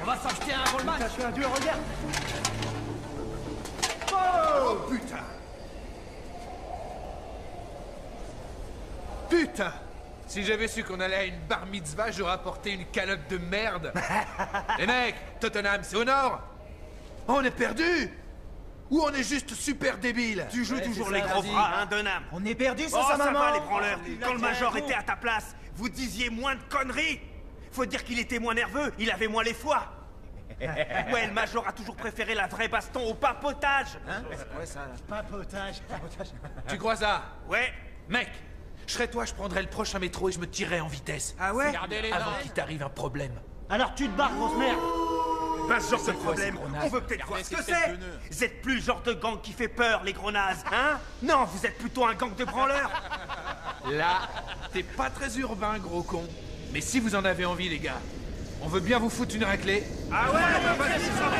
On va s'acheter un rollman. Ça fait un dur, regarde. Oh putain! Putain! Si j'avais su qu'on allait à une bar mitzvah, j'aurais apporté une calotte de merde. Les mecs, Tottenham, c'est au nord? On est perdu? Ou on est juste super débiles? Tu joues toujours les gros bras, hein, Dunham? On est perdu, c'est Oh, ça, ça maman? va, les branleurs. Quand le major était à ta place, vous disiez moins de conneries. Faut dire qu'il était moins nerveux, il avait moins les foies. Ouais, le major a toujours préféré la vraie baston au papotage. Hein? C'est quoi ça, là? Papotage. Tu crois ça? Ouais. Mec, je serais toi, je prendrais le prochain métro et je me tirerais en vitesse. Ah ouais? Avant qu'il t'arrive un problème. Alors tu te barres, grosse merde. Pas ce genre de problème. On veut peut-être voir ce que c'est. Vous êtes plus le genre de gang qui fait peur, les gros nazes, hein? Non, vous êtes plutôt un gang de branleurs. Là, t'es pas très urbain, gros con. Mais si vous en avez envie, les gars, on veut bien vous foutre une raclée. Ah ouais, bah vas-y, ça va.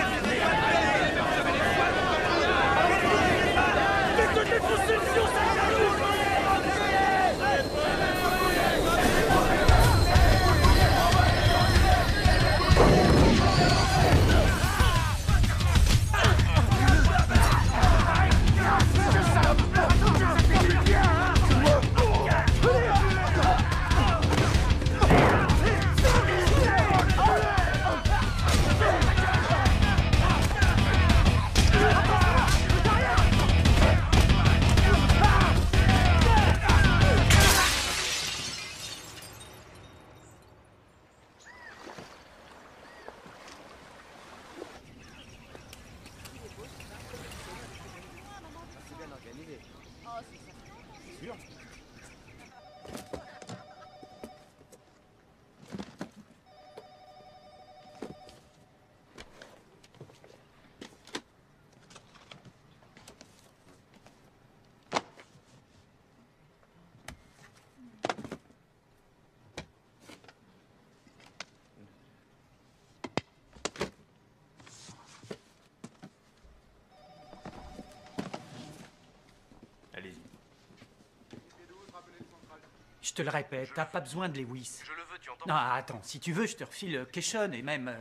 Je te le répète, t'as pas besoin de Lewis. Je le veux, tu entends? Non, attends, si tu veux, je te refile Keshon et même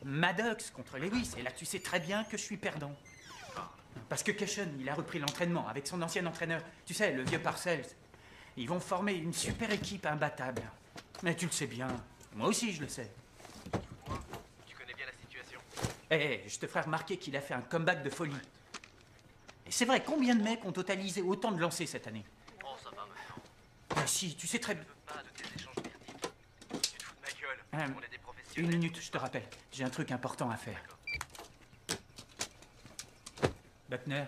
Maddox contre Lewis. Et là, tu sais très bien que je suis perdant. Parce que Keshon, il a repris l'entraînement avec son ancien entraîneur. Tu sais, le vieux Parcells. Ils vont former une super équipe imbattable. Mais tu le sais bien. Moi aussi, je le sais. Tu connais bien la situation. Je te ferai remarquer qu'il a fait un comeback de folie. Et c'est vrai, combien de mecs ont totalisé autant de lancers cette année? Oh, ça va, me. Ah si, tu sais très bien. Pas de tes échanges merdiques. Tu te fous de ma gueule. On est des Une professionnels. minute, je te rappelle. J'ai un truc important à faire. Buckner,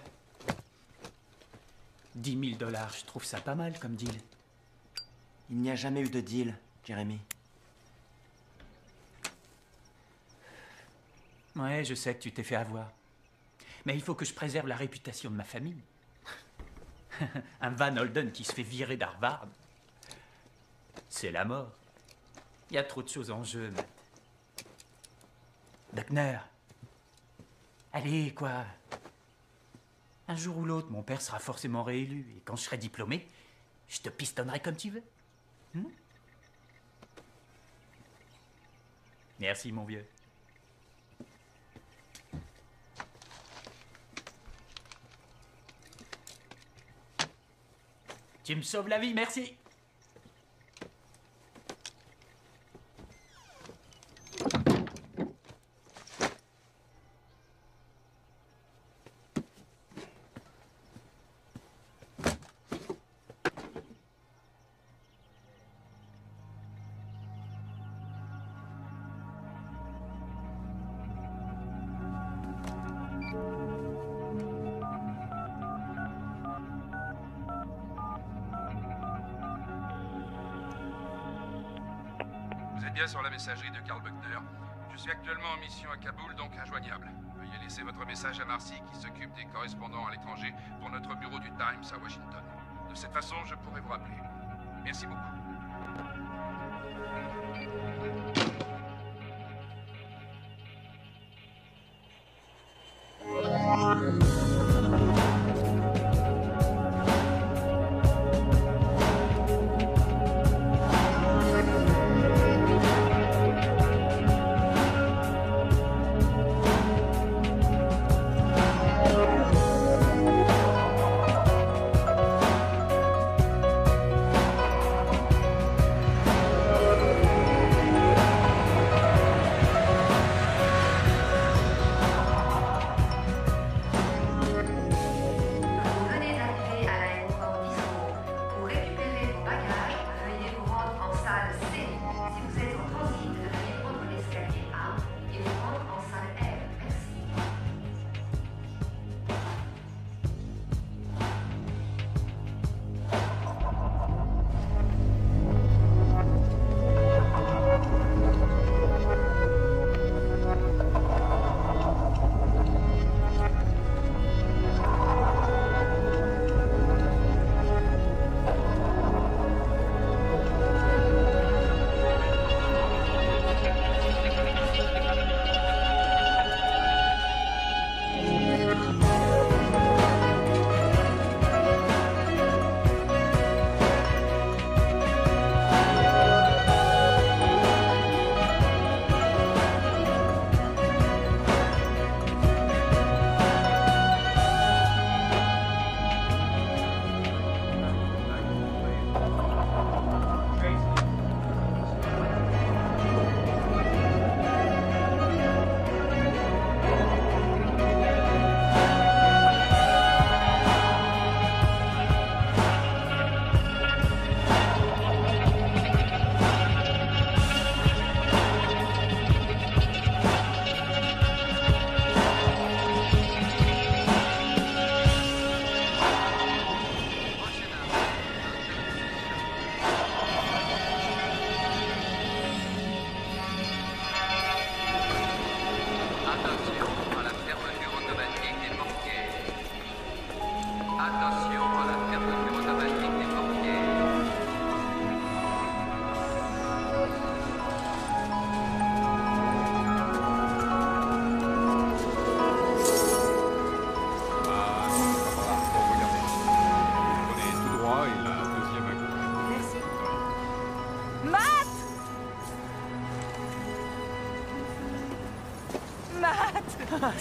10 000 $, je trouve ça pas mal comme deal. Il n'y a jamais eu de deal, Jérémy. Ouais, je sais que tu t'es fait avoir. Mais il faut que je préserve la réputation de ma famille. Un Van Holden qui se fait virer d'Harvard, c'est la mort. Il y a trop de choses en jeu, Matt. Buckner, allez, quoi. Un jour ou l'autre, mon père sera forcément réélu. Et quand je serai diplômé, je te pistonnerai comme tu veux. Merci, mon vieux. Tu me sauves la vie, merci. bien sur la messagerie de Karl Buckner. Je suis actuellement en mission à Kaboul, donc injoignable. Veuillez laisser votre message à Marcy, qui s'occupe des correspondants à l'étranger pour notre bureau du Times à Washington. De cette façon, je pourrai vous rappeler. Merci beaucoup.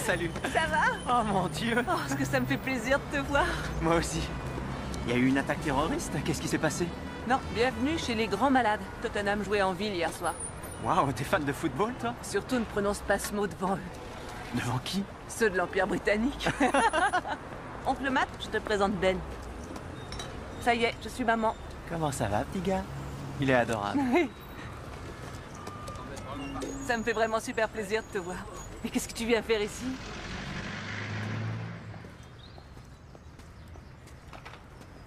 Salut. Ça va? Oh mon Dieu. Oh, est-ce que ça me fait plaisir de te voir? Moi aussi. Il y a eu une attaque terroriste? Qu'est-ce qui s'est passé? Non, bienvenue chez les grands malades. Tottenham jouait en ville hier soir. Waouh, t'es fan de football, toi? Surtout ne prononce pas ce mot devant eux. Devant qui? Ceux de l'Empire britannique. Oncle Matt, je te présente Ben. Ça y est, je suis maman. Comment ça va, petit gars? Il est adorable. Ça me fait vraiment super plaisir de te voir. Mais qu'est-ce que tu viens faire ici?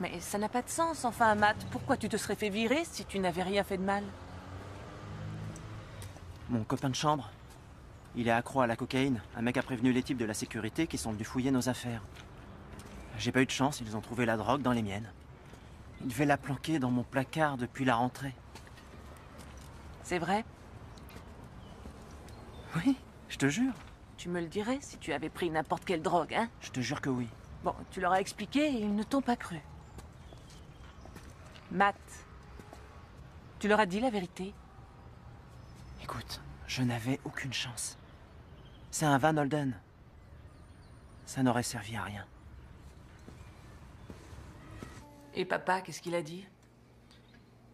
Mais ça n'a pas de sens, enfin, Matt. Pourquoi tu te serais fait virer si tu n'avais rien fait de mal? Mon copain de chambre, il est accro à la cocaïne. Un mec a prévenu les types de la sécurité qui sont venus fouiller nos affaires. J'ai pas eu de chance, ils ont trouvé la drogue dans les miennes. Ils devaient la planquer dans mon placard depuis la rentrée. C'est vrai? Oui, je te jure. Tu me le dirais si tu avais pris n'importe quelle drogue, hein? Je te jure que oui. Bon, tu leur as expliqué et ils ne t'ont pas cru. Matt, tu leur as dit la vérité? Écoute, je n'avais aucune chance. C'est un Van Holden. Ça n'aurait servi à rien. Et papa, qu'est-ce qu'il a dit?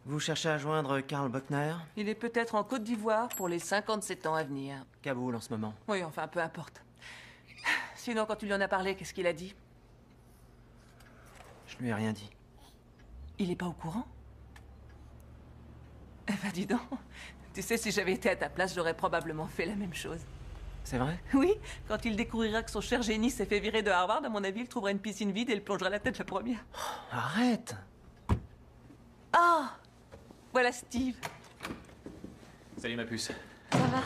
Vous cherchez à joindre Karl Buckner? Il est peut-être en Côte d'Ivoire pour les 57 ans à venir. Kaboul en ce moment. Oui, enfin, peu importe. Sinon, quand tu lui en as parlé, qu'est-ce qu'il a dit? Je lui ai rien dit. Il est pas au courant? Eh ben, dis donc. Tu sais, si j'avais été à ta place, j'aurais probablement fait la même chose. C'est vrai? Oui, quand il découvrira que son cher génie s'est fait virer de Harvard, à mon avis, il trouvera une piscine vide et il plongera la tête la première. Oh, arrête! Ah! Voilà Steve. Salut ma puce. Ça va?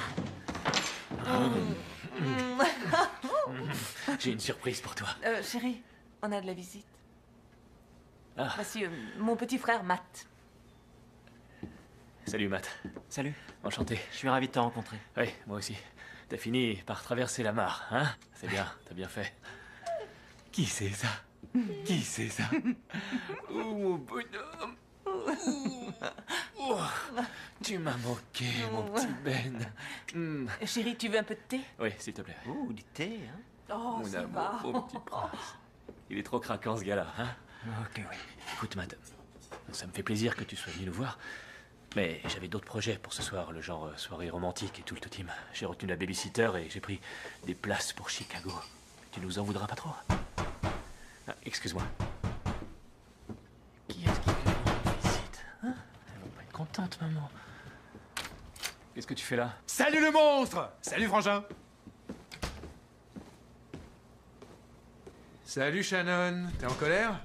J'ai une surprise pour toi. Chérie, on a de la visite. Ah. Voici mon petit frère Matt. Salut Matt. Salut, Enchanté. je suis ravi de te rencontrer. Oui, moi aussi. T'as fini par traverser la mare, hein? C'est bien, t'as bien fait. Qui c'est ça? Qui c'est ça? Oh mon bonhomme. Oh, tu m'as manqué, mon petit Ben. Chérie, tu veux un peu de thé? Oui, s'il te plaît. Ouh, du thé, hein? Oh, Mon ça amour, va. mon petit prince. Il est trop craquant ce gars-là, hein? Ok, oui. Écoute, Matt, ça me fait plaisir que tu sois venu nous voir. Mais j'avais d'autres projets pour ce soir, le genre soirée romantique et tout le team. J'ai retenu la babysitter et j'ai pris des places pour Chicago. Tu nous en voudras pas trop? Ah, excuse-moi. Qui est-ce qui vient nous rendre visite? Hein? Elle va pas être contente, maman. Qu'est-ce que tu fais là? Salut le monstre! Salut Frangin! Salut Shannon, t'es en colère?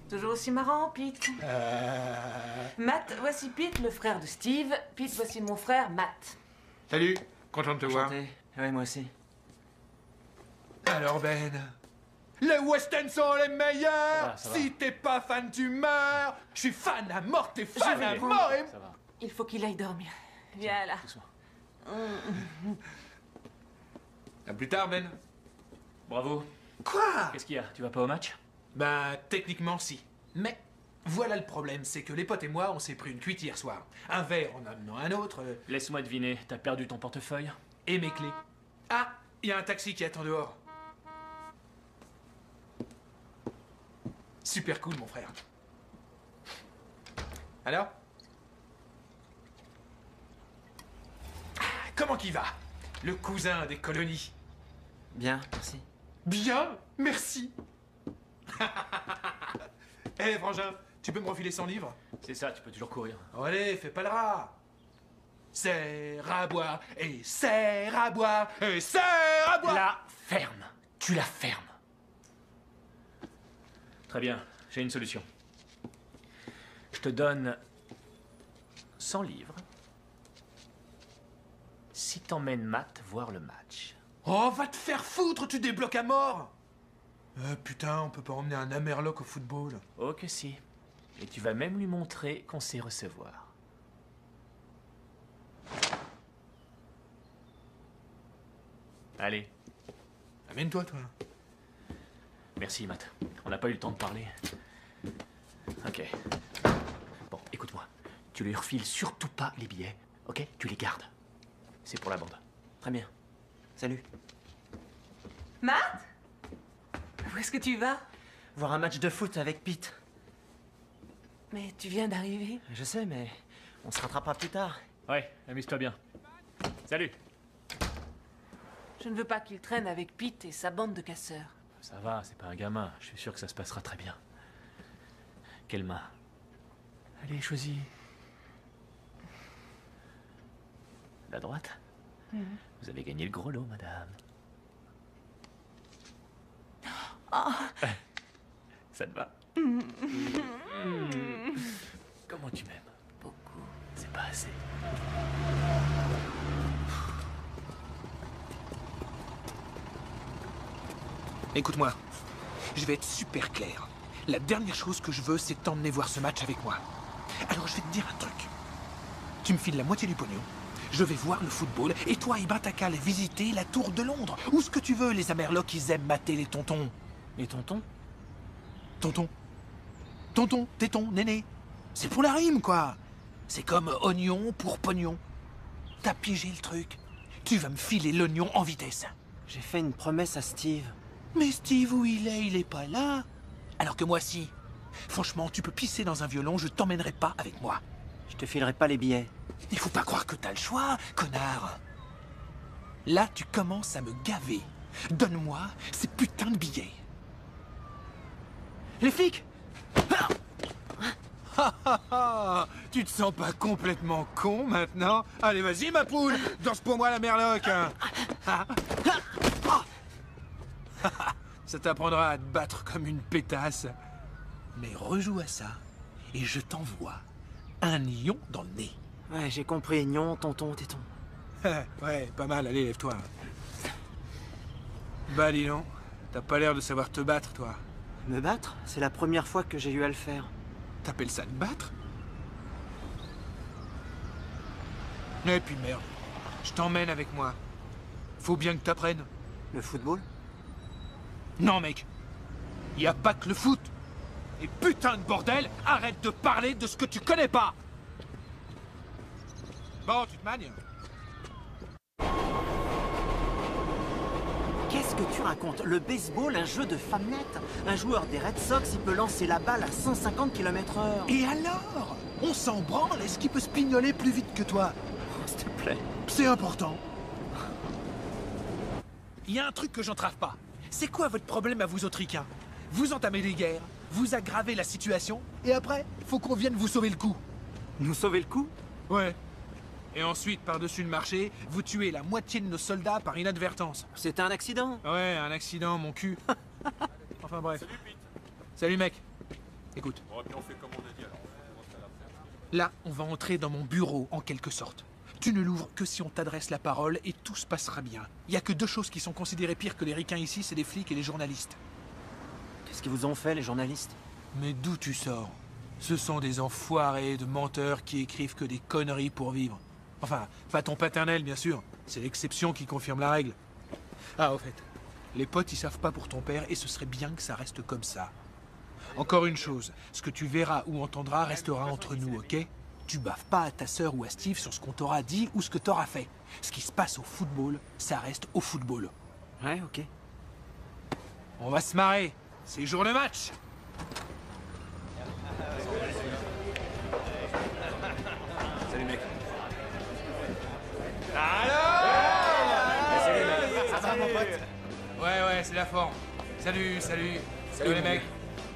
Toujours aussi marrant, Pete. Matt, voici Pete, le frère de Steve. Pete, voici mon frère Matt. Salut, content de te voir. Enchanté. Ouais, moi aussi. Alors Ben, les westerns sont les meilleurs. Ça va. Si t'es pas fan, tu meurs. Je suis fan à mort, t'es fan vais à prendre. mort. Et... Ça va, Il faut qu'il aille dormir. Viens là. doucement. À plus tard Ben. Bravo. Quoi? Qu'est-ce qu'il y a? Tu vas pas au match? Bah techniquement si. Mais voilà le problème, c'est que les potes et moi, on s'est pris une cuite hier soir. Un verre en amenant un autre, Laisse-moi deviner, t'as perdu ton portefeuille? et mes clés. Ah, il y a un taxi qui attend dehors. Super cool mon frère. Alors? Comment qu'il va? Le cousin des colonies. Bien, merci. Bien, merci. Eh, Frangin, tu peux me refiler 100 livres? C'est ça, tu peux toujours courir. Oh, allez, fais pas le rat. Serre à boire, et serre à boire, et serre à boire. La ferme. Tu la fermes. Très bien, j'ai une solution. Je te donne 100 livres si t'emmènes Matt voir le match. Oh, va te faire foutre, tu débloques à mort. Putain, on peut pas emmener un Amerloc au football. Oh que si. Et tu vas même lui montrer qu'on sait recevoir. Allez, Amène-toi, toi. merci Matt. On n'a pas eu le temps de parler. Ok. Bon, écoute-moi. Tu lui refiles surtout pas les billets, ok? Tu les gardes. C'est pour la bande. Très bien. Salut. Matt? Où est-ce que tu vas? Voir un match de foot avec Pete. Mais tu viens d'arriver. Je sais, mais on se rattrapera plus tard. Ouais, amuse-toi bien. Salut. Je ne veux pas qu'il traîne avec Pete et sa bande de casseurs. Ça va, c'est pas un gamin. Je suis sûr que ça se passera très bien. Quelle main? Allez, choisis. La droite? Vous avez gagné le gros lot, madame. Ça te va? Comment tu m'aimes? Beaucoup. C'est pas assez. Écoute-moi, je vais être super clair. La dernière chose que je veux, c'est t'emmener voir ce match avec moi. Alors je vais te dire un truc. Tu me files la moitié du pognon, je vais voir le football, et toi, Ibn, t'as qu'à aller visiter la Tour de Londres, ou ce que tu veux, les Amerlocs, ils aiment mater les tontons. Et tonton? Tonton. Tonton, téton, néné. C'est pour la rime, quoi. C'est comme oignon pour pognon. T'as pigé le truc. Tu vas me filer l'oignon en vitesse. J'ai fait une promesse à Steve. Mais Steve, où il est pas là. Alors que moi, si. Franchement, tu peux pisser dans un violon, je t'emmènerai pas avec moi. Je te filerai pas les billets. Il faut pas croire que t'as le choix, connard. Là, tu commences à me gaver. Donne-moi ces putains de billets. Les flics! Tu te sens pas complètement con maintenant? Allez, vas-y, ma poule, danse pour moi la merloc. Ça t'apprendra à te battre comme une pétasse. Mais rejoue à ça, et je t'envoie un lion dans le nez. Ouais, j'ai compris. Gnon, tonton, téton. Ouais, pas mal, allez, lève-toi. Bah, dis donc, t'as pas l'air de savoir te battre, toi. Me battre? C'est la première fois que j'ai eu à le faire. T'appelles ça te battre? Et puis merde, je t'emmène avec moi. Faut bien que t'apprennes. Le football? Non, mec. Y a pas que le foot. Et putain de bordel, arrête de parler de ce que tu connais pas. Bon, tu te manies. Qu'est-ce que tu racontes? Le baseball, un jeu de femmes nettes? Un joueur des Red Sox, il peut lancer la balle à 150 km/h. Et alors? On s'en branle, est-ce qu'il peut se pignoler plus vite que toi? Oh, s'il te plaît. C'est important. Il y a un truc que j'entrave pas. C'est quoi votre problème à vous autres ricains? Vous entamez des guerres, vous aggravez la situation, et après, faut qu'on vienne vous sauver le coup. Nous sauver le coup? Ouais. Et ensuite, par-dessus le marché, vous tuez la moitié de nos soldats par inadvertance. C'était un accident. Ouais, un accident, mon cul. Enfin bref. Salut mec. Écoute. Là, on va entrer dans mon bureau, en quelque sorte. Tu ne l'ouvres que si on t'adresse la parole et tout se passera bien. Il y a que deux choses qui sont considérées pires que les ricains ici, c'est les flics et les journalistes. Qu'est-ce qu'ils vous ont fait, les journalistes? Mais d'où tu sors? Ce sont des enfoirés de menteurs qui écrivent que des conneries pour vivre. Enfin, pas ton paternel, bien sûr. C'est l'exception qui confirme la règle. Ah, au fait, les potes, ils savent pas pour ton père et ce serait bien que ça reste comme ça. Encore une chose, ce que tu verras ou entendras restera entre nous, ok? Tu baffes pas à ta sœur ou à Steve sur ce qu'on t'aura dit ou ce que t'auras fait. Ce qui se passe au football, ça reste au football. Ouais, ok. On va se marrer. C'est jour de match. Salut mec. Ouais, c'est la forme. Salut les mecs.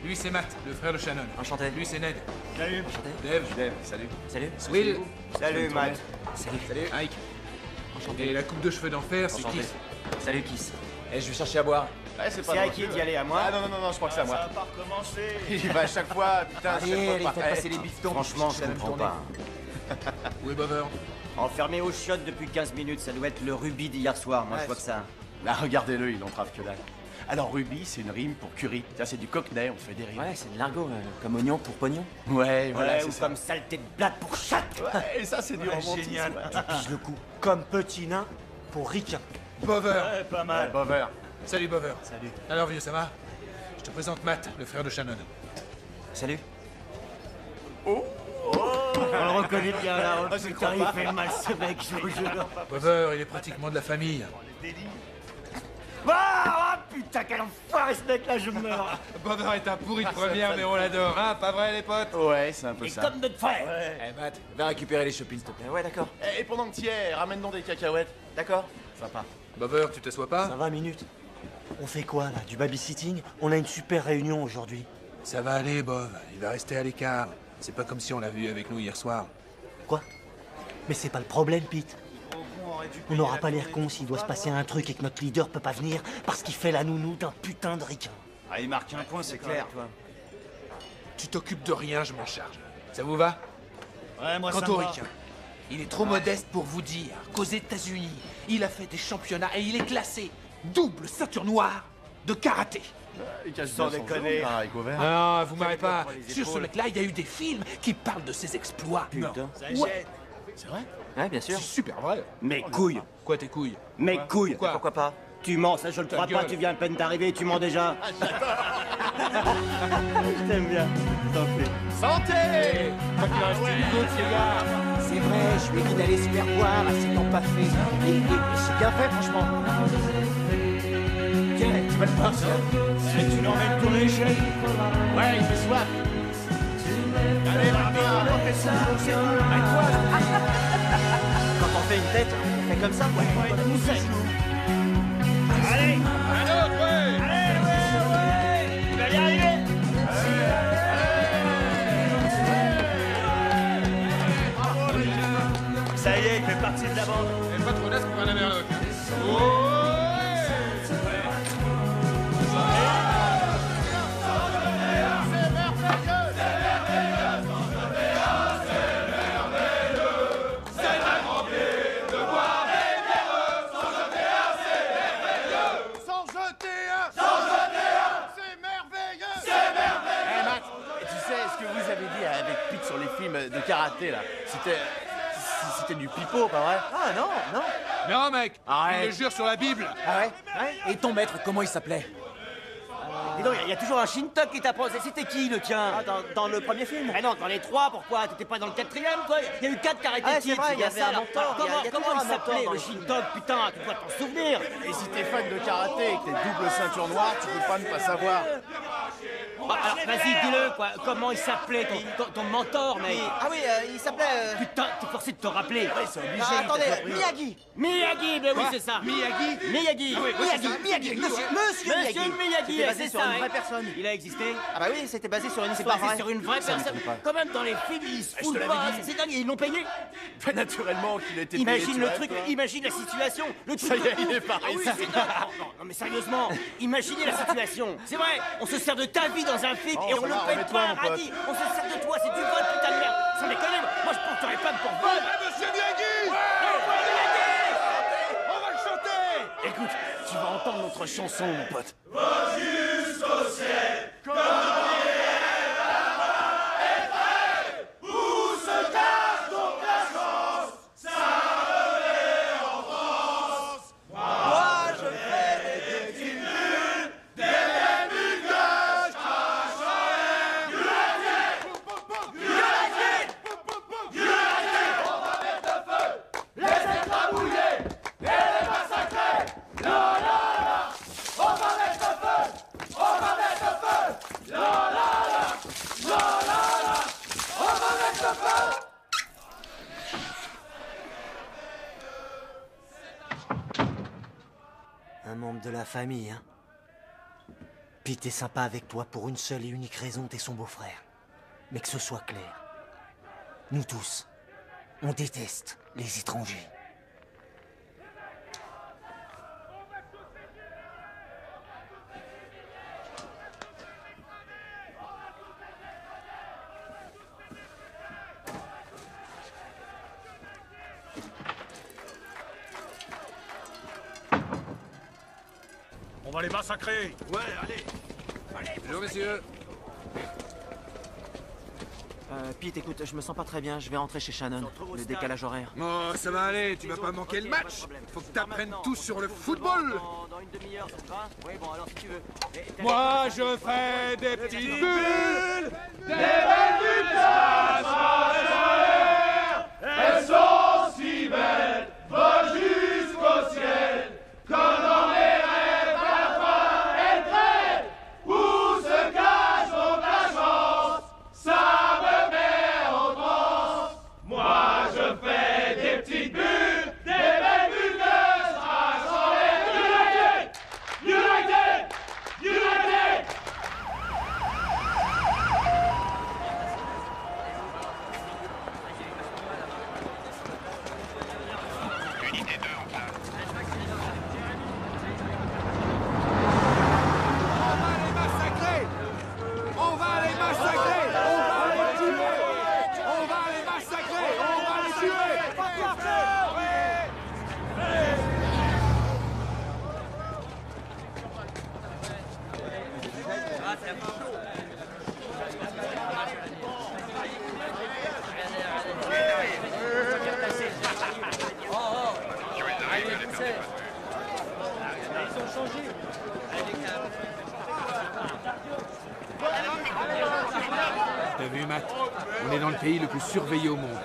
Lui, c'est Matt, le frère de Shannon. Enchanté. Lui, c'est Ned. Salut. Dave. Salut. Salut. Will. Salut, Matt. Salut. Ike. Enchanté. Et la coupe de cheveux d'enfer, c'est Enchanté. Kiss. Salut, Kiss. Eh, je vais chercher à boire. Ouais, c'est à qui d'y aller, à moi? Ah non, je crois que c'est à moi. Ça va pas recommencer. Il va à chaque fois, putain, Allez, chaque fois faites passer les bifetons. Franchement, je la même comprends tournée. pas. Où est Bover? Enfermé aux chiottes depuis 15 minutes, ça doit être le rubis d'hier soir, moi je vois que ça. Là, regardez-le, il entrave que dalle. Alors, Ruby, c'est une rime pour curry. Tiens, c'est du cockney, on fait des rimes. Ouais, c'est de l'argot, comme oignon pour pognon. Ouais, voilà, Ouais, c'est ou ça. comme saleté de blatte pour chatte. Ouais, et ça, c'est du romantisme. génial. Ouais. Pige le coup. Comme petit nain pour ricain. Bover. Ouais, pas Ouais, mal. Bover. Salut Bover. Salut. Alors vieux, ça va? Je te présente Matt, le frère de Shannon. Salut. On le reconnaît bien là, oh, putain, il fait mal ce mec, je vous jure. Bover, il est pratiquement de la famille. Ah, putain, quel enfoiré ce mec là, je meurs. Bover est un pourri de première, mais on l'adore, hein? Pas vrai, les potes? Ouais, c'est un peu Et ça. comme notre frère. Eh, Matt, va récupérer les shoppings, s'il te plaît. Ouais, d'accord. Et pendant que t'y es, ramène donc des cacahuètes. D'accord? Sympa. Bover, tu t'assois pas? 20 minutes. On fait quoi là? Du babysitting? On a une super réunion aujourd'hui. Ça va aller, Bob. Il va rester à l'écart. C'est pas comme si on l'a vu avec nous hier soir. Quoi? Mais c'est pas le problème, Pete. On n'aura pas l'air con s'il doit se passer un truc et que notre leader peut pas venir parce qu'il fait la nounou d'un putain de ricain. Ah, il marque un point, c'est clair. Tu t'occupes de rien, je m'en charge. Ça vous va? Ouais, moi ça Quant au me va. ricain, il est trop modeste pour vous dire qu'aux États-Unis, il a fait des championnats et il est classé double ceinture noire de karaté. Il cache Sans bien son déconner. genou, avec Bover. Ah, vous marrez pas. pour les Sur ce épaules. mec-là, il y a eu des films qui parlent de ses exploits. Putain. Ça Ouais. jette. C'est vrai? Ouais, bien sûr. C'est super vrai. Mes couilles. Quoi, tes couilles? Mes couilles. Quoi? Pourquoi pas? Tu mens, ça je le crois pas, gueule. tu viens à peine d'arriver, tu mens déjà. Je t'aime bien, t'en fais. Santé! C'est vrai, je lui ai dit d'aller se faire voir, c'est non pas fait. Et c'est bien fait, franchement. Tiens, tu vas le voir, ça. Tu l'emmènes tourner l'échelle. Ouais, il fait soif. Allez, maintenant, on fait ça. Quand on fait une tête, on fait comme ça. Ouais, nous ça joue. Allez. Allez, ouais. Il va y arriver. Ça y est, il fait partie de la bande. Elle est pas trop naze pour un Amerloc. Pete sur les films de karaté, là. C'était du pipeau, pas vrai? Ah non, non. Non, mec. Arrête. Il le jure sur la Bible. Ah ouais? Et ton maître, comment il s'appelait? Dis donc, il y a toujours un Shintok qui t'apprend. C'était qui, le tien? Dans le premier film? Ah non, dans les 3, pourquoi? T'étais pas dans le 4e, toi? Il y a eu 4 Karate Ah, Kids. c'est vrai, il y avait ça, un là. mentor. Comment Il y a toujours un il s'appelait, mentor dans le les films. Shintok? Putain, tu dois t'en souvenir. Et si t'es fan de karaté et que t'es double ceinture noire, tu peux pas ne pas savoir. Alors, vas-y, dis-le, quoi. Comment il s'appelait, ton mentor, mec? Ah oui, il s'appelait... Putain, t'es forcé de te rappeler. Ouais, c'est obligé. Ah, attendez, t'as compris. Miyagi. Miyagi, ben oui, Quoi c'est ça. Miyagi Miyagi. Ah oui, Miyagi, Monsieur Miyagi. Monsieur Miyagi, C'était basé c'est sur ça, une hein. vraie personne. Il a existé? Ah bah oui, c'était basé sur une C'est histoire basé vraie. sur une vraie Ça personne. m'étonne pas. Quand même, dans les films, ils se Je foutent te l'avais pas. dit. C'est dingue, ils l'ont payé. Fait naturellement qu'il était payé, Imagine tu le rêves, truc, toi. imagine la situation. Le truc Ça y est, de il ouf. est pas Ah oui, réussi. c'est dingue. Non, mais sérieusement, imaginez la situation. C'est vrai, on se sert de ta vie dans un film Oh, et on ça le va, paye remets-toi, pas, mon pote. radis. On se sert de toi, c'est du vol, putain de merde. Sans déconner, moi je porterai pas pour vol. Monsieur Miyagi On va le chanter. Écoute, tu vas entendre notre chanson, mon pote. Un membre de la famille, hein. Pete est sympa avec toi pour une seule et unique raison, t'es son beau-frère. Mais que ce soit clair. Nous tous, on déteste les étrangers. On va les massacrer. Ouais, allez. Bonjour, messieurs. Pete, écoute, je me sens pas très bien, je vais rentrer chez Shannon. Le décalage horaire. Oh, ça va aller, tu vas pas manquer le match. Faut que t'apprennes tout sur le football. Dans une demi-heure, ça te va? Oui, bon, alors si tu veux. Moi, je fais des petites bulles. Elles sont si belles, volent jusqu'au ciel, comme dans mes rêves, à la fin elles crèvent. Où se cache donc la chance? Ça me met en transe. Moi je fais des petites bulles, des belles bulles de strass en l'air. United! United! United! Unité 2 en place. On va les massacrer. On va les massacrer. On va les tuer. On va les massacrer. On va les tuer. T'as vu, Matt? On est dans le pays le plus surveillé au monde.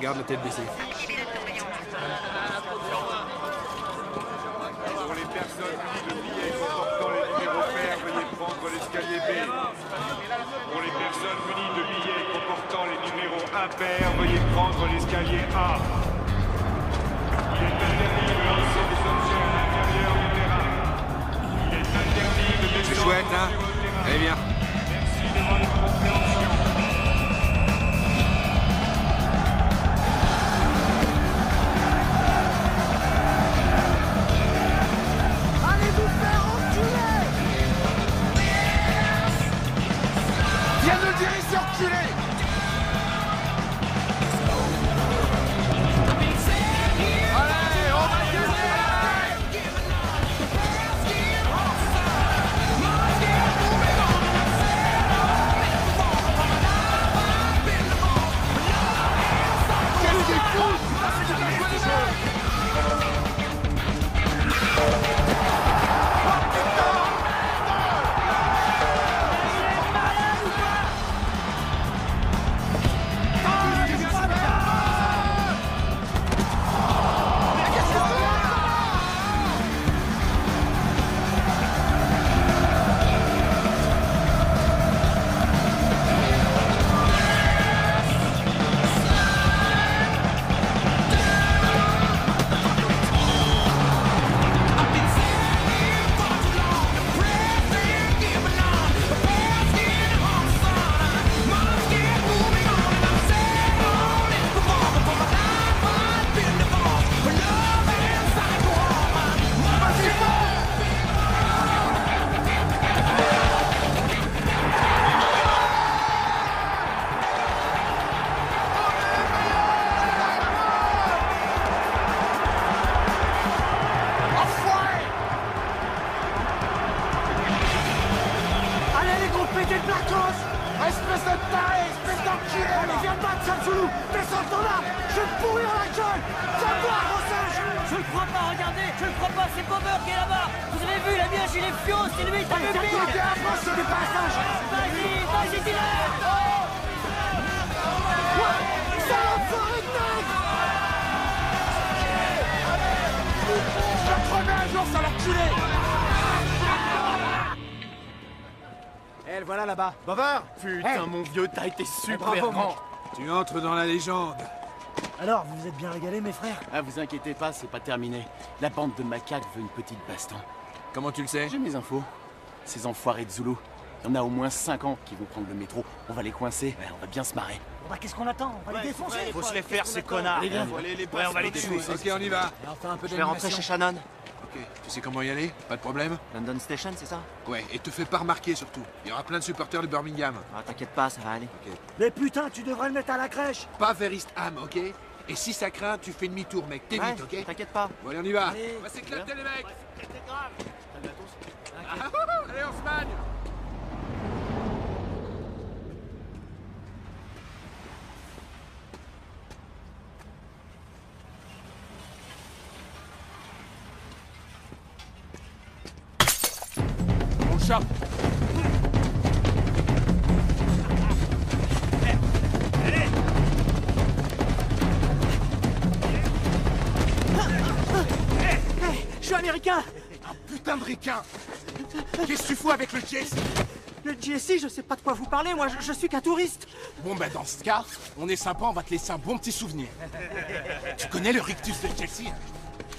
Garde la tête baissée. Pour les personnes munies de billets comportant les numéros pairs, veuillez prendre l'escalier B. Pour les personnes munies de billets comportant les numéros impairs, veuillez prendre l'escalier A. Il est interdit de lancer des objets à l'intérieur du terrain. Il est interdit de C'est descendre chouette, hein? sur le terrain. Allez, viens. Merci de votre compréhension. Viens nous le dire ici, enculé! Allez, on va gagner! Marcos! Espèce de taré! Espèce d'enculé! Allez, viens te battre, sale Zoulou! Descends ton arme! Je vais te pourrir la gueule! Viens voir, gros singe! Je le crois pas, regardez! Je le crois pas, c'est Bobber qui est là-bas! Vous avez vu, il a mis un gilet fio, c'est lui, t'as vu pire! C'était pas un singe! Vas-y, dis-le! Salope forêt de nègre! Je vais te crever un jour, sale enculé! Elle, voilà là-bas. Bavard. Putain, mon vieux, t'as été super grand. Tu entres dans la légende. Alors, vous vous êtes bien régalés, mes frères? Ah, vous inquiétez pas, c'est pas terminé. La bande de macaques veut une petite baston. Comment tu le sais? J'ai mes infos. Ces enfoirés de Zoulou. Il y en a au moins 50 qui vont prendre le métro. On va les coincer, ouais, on va bien se marrer. Bah, qu'est-ce qu'on attend? On va les défoncer! Faut se les faire, ces connards! Allez, viens. Ouais, on va les tuer. Ok, on y va. On fait Je vais rentrer chez Shannon. Ok, tu sais comment y aller? Pas de problème? London Station, c'est ça? Ouais, et te fais pas remarquer surtout. Il y aura plein de supporters de Birmingham. Ah, t'inquiète pas, ça va aller. Ok. Mais putain, tu devrais le mettre à la crèche! Pas vers East Ham, ok? Et si ça craint, tu fais demi-tour, mec. T'évites, ok? T'inquiète pas. Bon, allez, on y va. Allez. On va s'éclater, les mecs. Allez, on se magne. On le chope. Je suis américain! Un putain de ricain! Qu'est-ce que tu fous avec le Jesse? Le GSI, je sais pas de quoi vous parlez, moi je suis qu'un touriste! Bon, bah dans ce cas, on est sympa, on va te laisser un bon petit souvenir. Tu connais le rictus de Chelsea?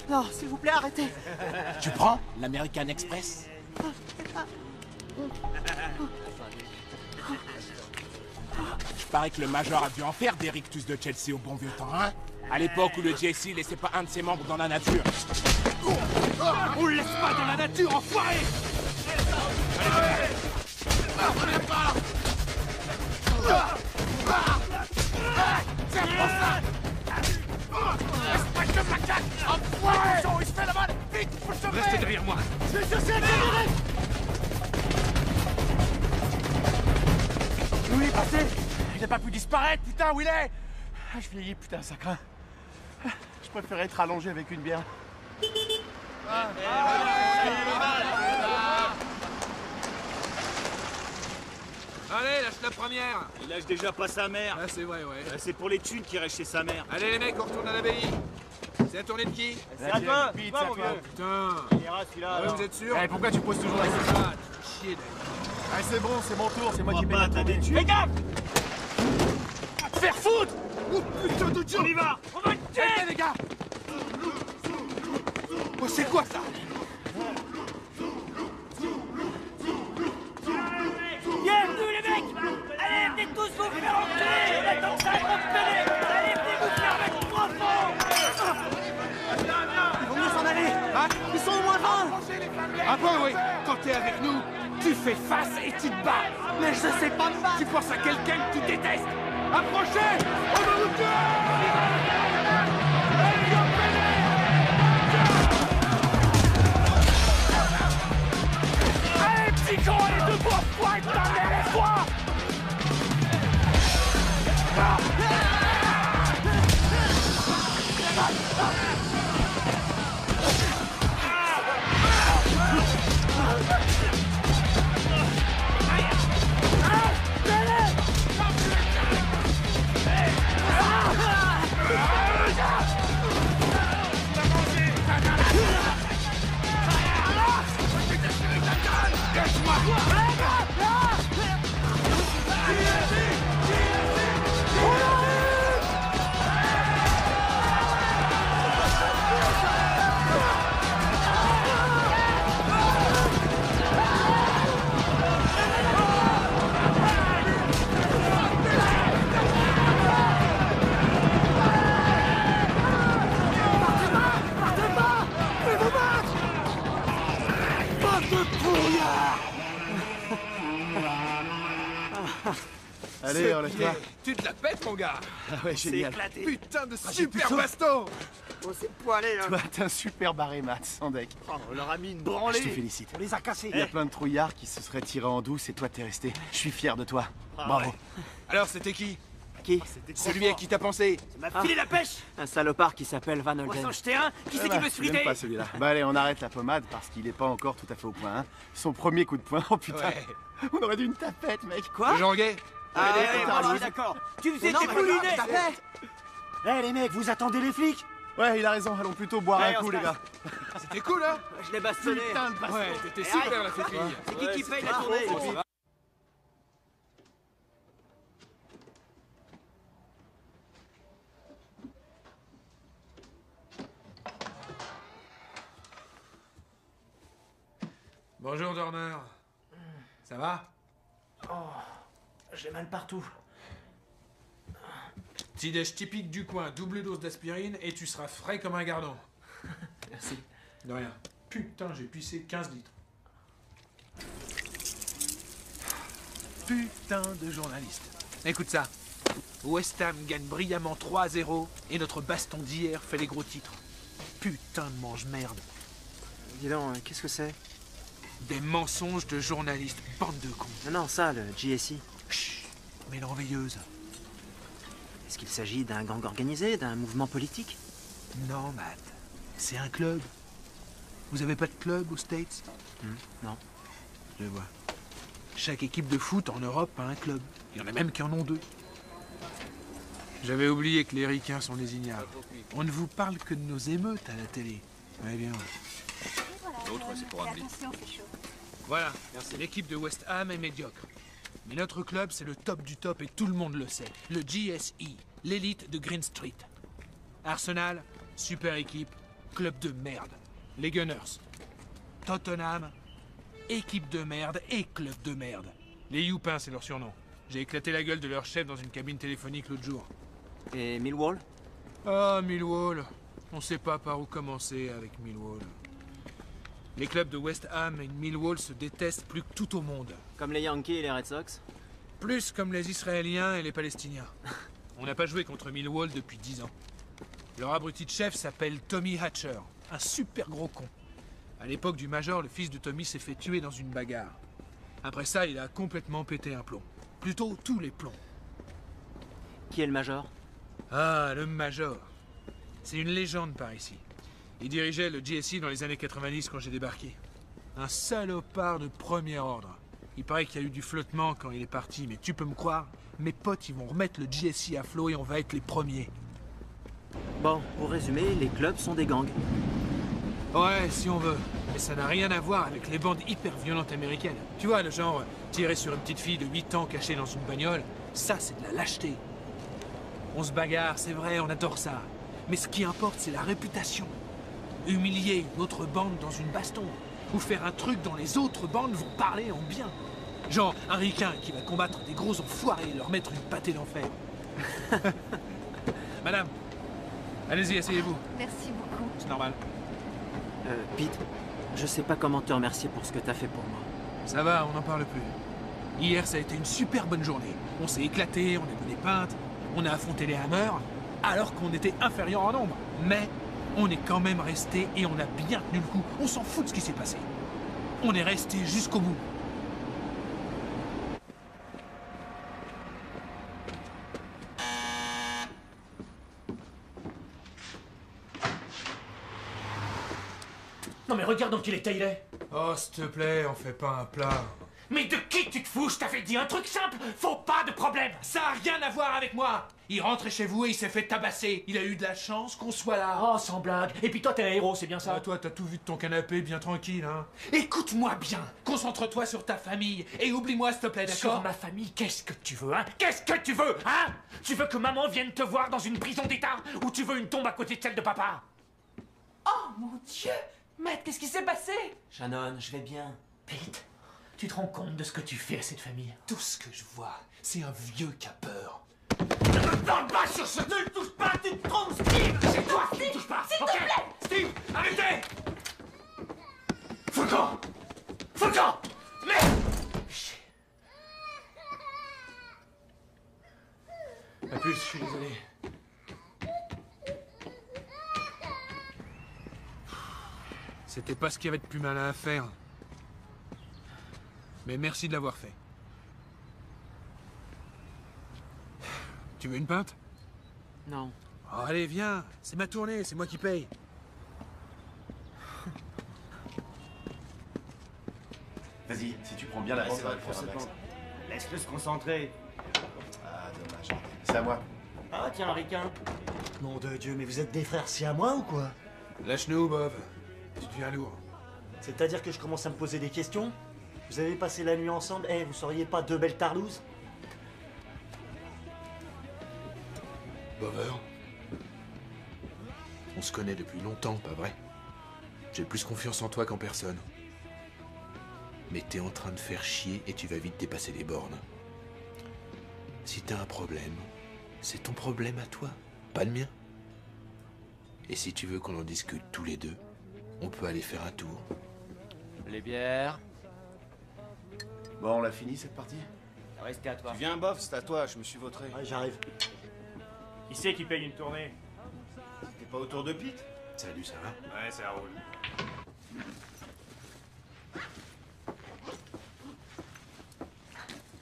Non, s'il vous plaît, arrêtez! Tu prends l'American Express? Il paraît que le Major a dû en faire des rictus de Chelsea au bon vieux temps, hein? À l'époque où le JC laissait pas un de ses membres dans la nature. On le laisse pas dans la nature, enfoiré! Tiens, prends ça! Espèce de macaque! Enfoiré! Il se fait la balle! Vite, faut le choper! Restez derrière moi. Je vais chercher la caméra! Oui, passez! Il a pas pu disparaître, putain, où il est? Ah, je vieillis, putain, ça craint. Je préférais être allongé avec une bière. Allez, lâche la première. Il lâche déjà pas sa mère. Ah, c'est vrai, ouais. C'est pour les thunes qui restent chez sa mère. Allez, les mecs, on retourne à l'abbaye. C'est la tournée de qui? C'est à toi, mon vieux. Putain. Il ira celui-là. Ouais, vous êtes sûr? Eh, pourquoi tu poses toujours la question? Ah, tu fais chier, d'ailleurs. Ah, c'est bon, c'est mon tour, c'est moi qui mets pas la tournée. Fais gaffe! Te faire foutre! Oh putain de Dieu! On y va! On va te tuer! Arrêtez, les gars! Oh, c'est quoi ça? Bienvenue les mecs! Allez, venez tous vous faire enculer! On attend que ça reconne! Allez, venez vous faire mettre profond! Il vaut mieux s'en aller! Hein? Ils sont au moins 20! Ah bon, oui. Quand t'es avec nous, tu fais face et tu te bats. Mais je sais pas me battre! Tu penses à quelqu'un que tu détestes. Approchez! On va vous tuer! Allez, petit con, allez, debout, pointe, laisse-toi! Allez, relève-toi. Tu te la pètes, mon gars. Ah ouais, génial. Putain de super baston. On s'est poilé, là. Toi, t'es un super barré, Matt, sans deck. Oh, on leur a mis une branlée. Je te félicite. On les a cassés. Il y a plein de trouillards qui se seraient tirés en douce et toi, t'es resté. Je suis fier de toi. Ah, Bravo. ouais. Alors, c'était qui? Qui? Celui à qui t'as pensé? Ça m'a filé la pêche. Un salopard qui s'appelle Van On va Holden. s'en jeter un. Qui c'est qui veut se J'aime friter? pas celui-là. Bah allez, on arrête la pommade parce qu'il est pas encore tout à fait au point. Hein. Son premier coup de poing, oh putain. Ouais. On aurait dû une tapette, mec. Quoi? Le genre gay? Ah, Allez, ouais, t'as bon, raison. d'accord. Tu faisais Non, tes mais moulinets. tapette. Eh, les mecs, vous attendez les flics? Ouais, il a raison. Allons plutôt boire Allez, un on coup, se les gars. C'était cool, hein? Je l'ai bastonné. Putain de baston. Ouais, t'étais super, la féfille. C'est qui paye la tournée? Bonjour, dormeur. Ça va? J'ai mal partout. Petit déj typique du coin, double dose d'aspirine et tu seras frais comme un gardon. Merci. De rien. Putain, j'ai pissé 15 litres. Putain de journaliste. Écoute ça. West Ham gagne brillamment 3-0 et notre baston d'hier fait les gros titres. Putain de mange-merde. Dis donc, qu'est-ce que c'est? Des mensonges de journalistes, bande de cons. Non, ça, le GSI. Chut, mélanveilleuse. Est-ce qu'il s'agit d'un gang organisé, d'un mouvement politique? Non, Matt. C'est un club. Vous avez pas de club aux States? Non. Je vois. Chaque équipe de foot en Europe a un club. Il y en a même qui en ont deux. J'avais oublié que les ricains sont des ignares. On ne vous parle que de nos émeutes à la télé. Eh bien. L'autre, c'est pour Andy. Voilà, l'équipe de West Ham est médiocre. Mais notre club, c'est le top du top et tout le monde le sait. Le GSI, l'élite de Green Street. Arsenal, super équipe, club de merde. Les Gunners. Tottenham, équipe de merde et club de merde. Les Youpins, c'est leur surnom. J'ai éclaté la gueule de leur chef dans une cabine téléphonique l'autre jour. Et Millwall? Ah, Millwall. On sait pas par où commencer avec Millwall. Les clubs de West Ham et de Millwall se détestent plus que tout au monde. Comme les Yankees et les Red Sox? Plus comme les Israéliens et les Palestiniens. On n'a pas joué contre Millwall depuis 10 ans. Leur abruti de chef s'appelle Tommy Hatcher, un super gros con. À l'époque du Major, le fils de Tommy s'est fait tuer dans une bagarre. Après ça, il a complètement pété un plomb. Plutôt tous les plombs. Qui est le Major? Ah, le Major. C'est une légende par ici. Il dirigeait le GSI dans les années 90 quand j'ai débarqué. Un salopard de premier ordre. Il paraît qu'il y a eu du flottement quand il est parti, mais tu peux me croire, mes potes ils vont remettre le GSI à flot et on va être les premiers. Bon, pour résumer, les clubs sont des gangs. Ouais, si on veut. Mais ça n'a rien à voir avec les bandes hyper violentes américaines. Tu vois, le genre, tirer sur une petite fille de 8 ans cachée dans une bagnole, ça c'est de la lâcheté. On se bagarre, c'est vrai, on adore ça. Mais ce qui importe, c'est la réputation. Humilier une autre bande dans une baston. Ou faire un truc dont les autres bandes vont parler en bien. Genre un ricain qui va combattre des gros enfoirés et leur mettre une pâtée d'enfer. Madame, allez-y, asseyez-vous. Merci beaucoup. C'est normal. Pete, je sais pas comment te remercier pour ce que t'as fait pour moi. Ça va, on n'en parle plus. Hier, ça a été une super bonne journée. On s'est éclaté, on a bu des pintes, on a affronté les hammers, alors qu'on était inférieur en nombre. Mais on est quand même resté et on a bien tenu le coup. On s'en fout de ce qui s'est passé. On est resté jusqu'au bout. Non mais regarde dans quel état il est. Oh, s'il te plaît, on fait pas un plat. Mais de qui tu te fous? Je t'avais dit un truc simple. Faut pas de problème. Ça a rien à voir avec moi. Il rentrait chez vous et il s'est fait tabasser. Il a eu de la chance qu'on soit là. Oh, sans blague. Et puis toi, t'es un héros, c'est bien ça? Ah, toi, t'as tout vu de ton canapé, bien tranquille, hein. Écoute-moi bien. Concentre-toi sur ta famille et oublie-moi, s'il te plaît, Sur d'accord? ma famille, qu'est-ce que tu veux, hein? Qu'est-ce que tu veux, hein? Tu veux que maman vienne te voir dans une prison d'État? Ou tu veux une tombe à côté de celle de papa? Oh mon Dieu! Matt, qu'est-ce qui s'est passé? Shannon, je vais bien. Pete, tu te rends compte de ce que tu fais à cette famille? Tout ce que je vois, c'est un vieux qui a peur. Ne me parle pas sur ce... Ne le touche pas, tu te trompes, Steve! C'est toi qui ne touche pas, s'il te ok? plaît! Steve, arrêtez! Faucon! Faucon! Merde! À plus, je suis désolé. C'était pas ce qu'il y avait de plus malin à faire. Mais merci de l'avoir fait. Tu veux une pinte? Non. Oh, allez, viens. C'est ma tournée, c'est moi qui paye. Vas-y, si tu prends bien la porte, c'est ça va vrai, le faire un max. Laisse-le se concentrer. Ah, dommage. C'est à moi. Ah, tiens, un ricain. Nom de Dieu, mais vous êtes des frères siamois ou quoi? Lâche-nous, Bob. Tu deviens lourd. C'est-à-dire que je commence à me poser des questions? Vous avez passé la nuit ensemble? Eh, vous seriez pas deux belles tarlouses? Bover, on se connaît depuis longtemps, pas vrai? J'ai plus confiance en toi qu'en personne. Mais t'es en train de faire chier et tu vas vite dépasser les bornes. Si t'as un problème, c'est ton problème à toi, pas le mien. Et si tu veux qu'on en discute tous les deux, on peut aller faire un tour. Les bières. Bon, on l'a fini cette partie? Restez à toi. Tu viens, bof, c'est à toi, je me suis vautré. Ouais, j'arrive. Qui c'est qui paye une tournée? T'es pas autour de Pete? Salut, ça va? Ouais, ça roule.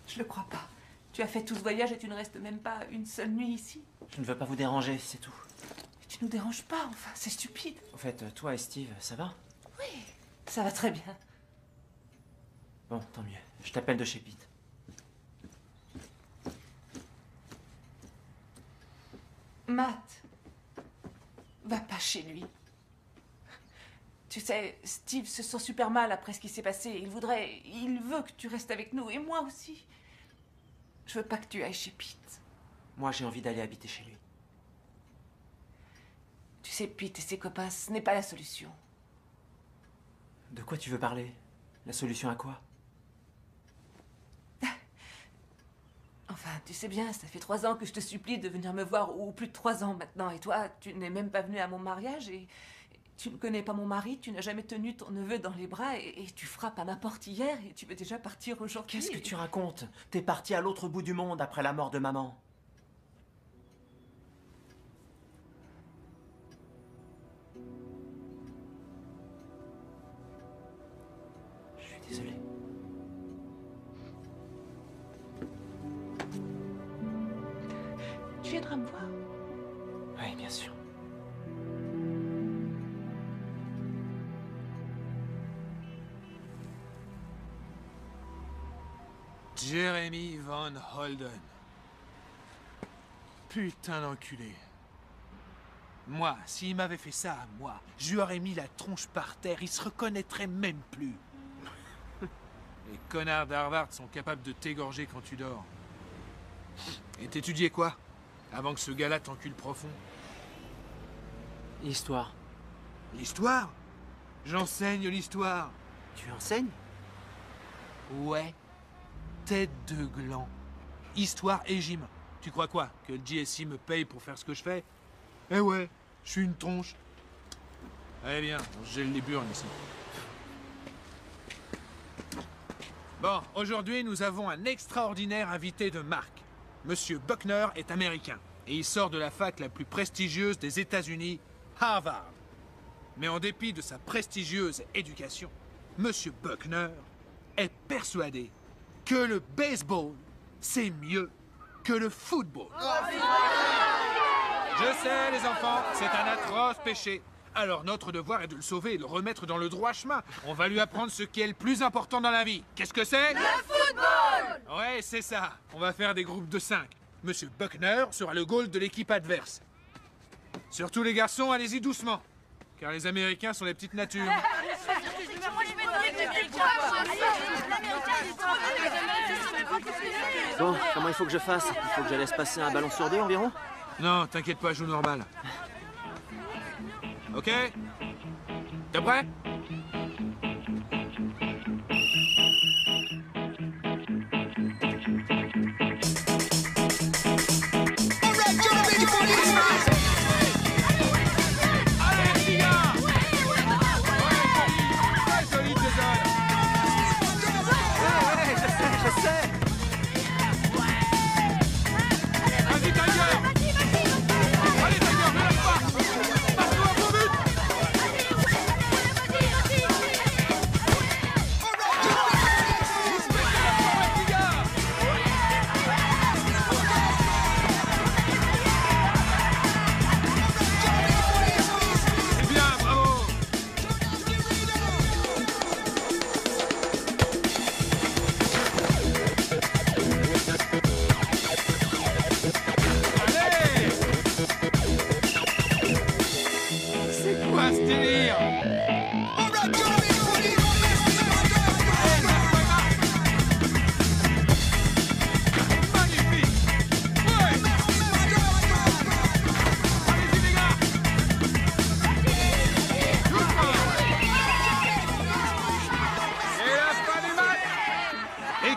Je le crois pas. Tu as fait tout ce voyage et tu ne restes même pas une seule nuit ici. Je ne veux pas vous déranger, c'est tout. Tu nous déranges pas, enfin, c'est stupide. Au fait, toi et Steve, ça va? Oui, ça va très bien. Bon, tant mieux. Je t'appelle de chez Pete. Matt, va pas chez lui. Tu sais, Steve se sent super mal après ce qui s'est passé. Il veut que tu restes avec nous, et moi aussi. Je veux pas que tu ailles chez Pete. Moi, j'ai envie d'aller habiter chez lui. Tu sais, Pete et ses copains, ce n'est pas la solution. De quoi tu veux parler? La solution à quoi? Enfin, tu sais bien, ça fait 3 ans que je te supplie de venir me voir, ou plus de 3 ans maintenant. Et toi, tu n'es même pas venu à mon mariage, et tu ne connais pas mon mari, tu n'as jamais tenu ton neveu dans les bras, et tu frappes à ma porte hier, et tu veux déjà partir aujourd'hui. Qu'est-ce que tu racontes? T'es parti à l'autre bout du monde après la mort de maman. Je suis désolé. Tu viendras me voir? Oui, bien sûr. Jeremy Van Holden. Putain d'enculé. Moi, s'il m'avait fait ça à moi, je lui aurais mis la tronche par terre, il se reconnaîtrait même plus. Les connards d'Harvard sont capables de t'égorger quand tu dors. Et t'étudiais quoi? Avant que ce gars-là t'encule profond. L'histoire. L'histoire? J'enseigne l'histoire. Tu enseignes? Ouais. Tête de gland. Histoire et gym. Tu crois quoi? Que le GSI me paye pour faire ce que je fais? Eh ouais, je suis une tronche. Allez bien, on se gèle les burnes ici. Bon, aujourd'hui, nous avons un extraordinaire invité de marque. Monsieur Buckner est américain, et il sort de la fac la plus prestigieuse des États-Unis, Harvard. Mais en dépit de sa prestigieuse éducation, Monsieur Buckner est persuadé que le baseball, c'est mieux que le football. Je sais, les enfants, c'est un atroce péché. Alors notre devoir est de le sauver et de le remettre dans le droit chemin. On va lui apprendre ce qui est le plus important dans la vie. Qu'est-ce que c'est? Le football! Ouais, c'est ça. On va faire des groupes de 5. Monsieur Buckner sera le goal de l'équipe adverse. Surtout les garçons, allez-y doucement. Car les Américains sont les petites natures. Bon, comment il faut que je fasse? Il faut que je laisse passer un ballon sur 2 environ? Non, t'inquiète pas, joue normal. Ok? T'es prêt?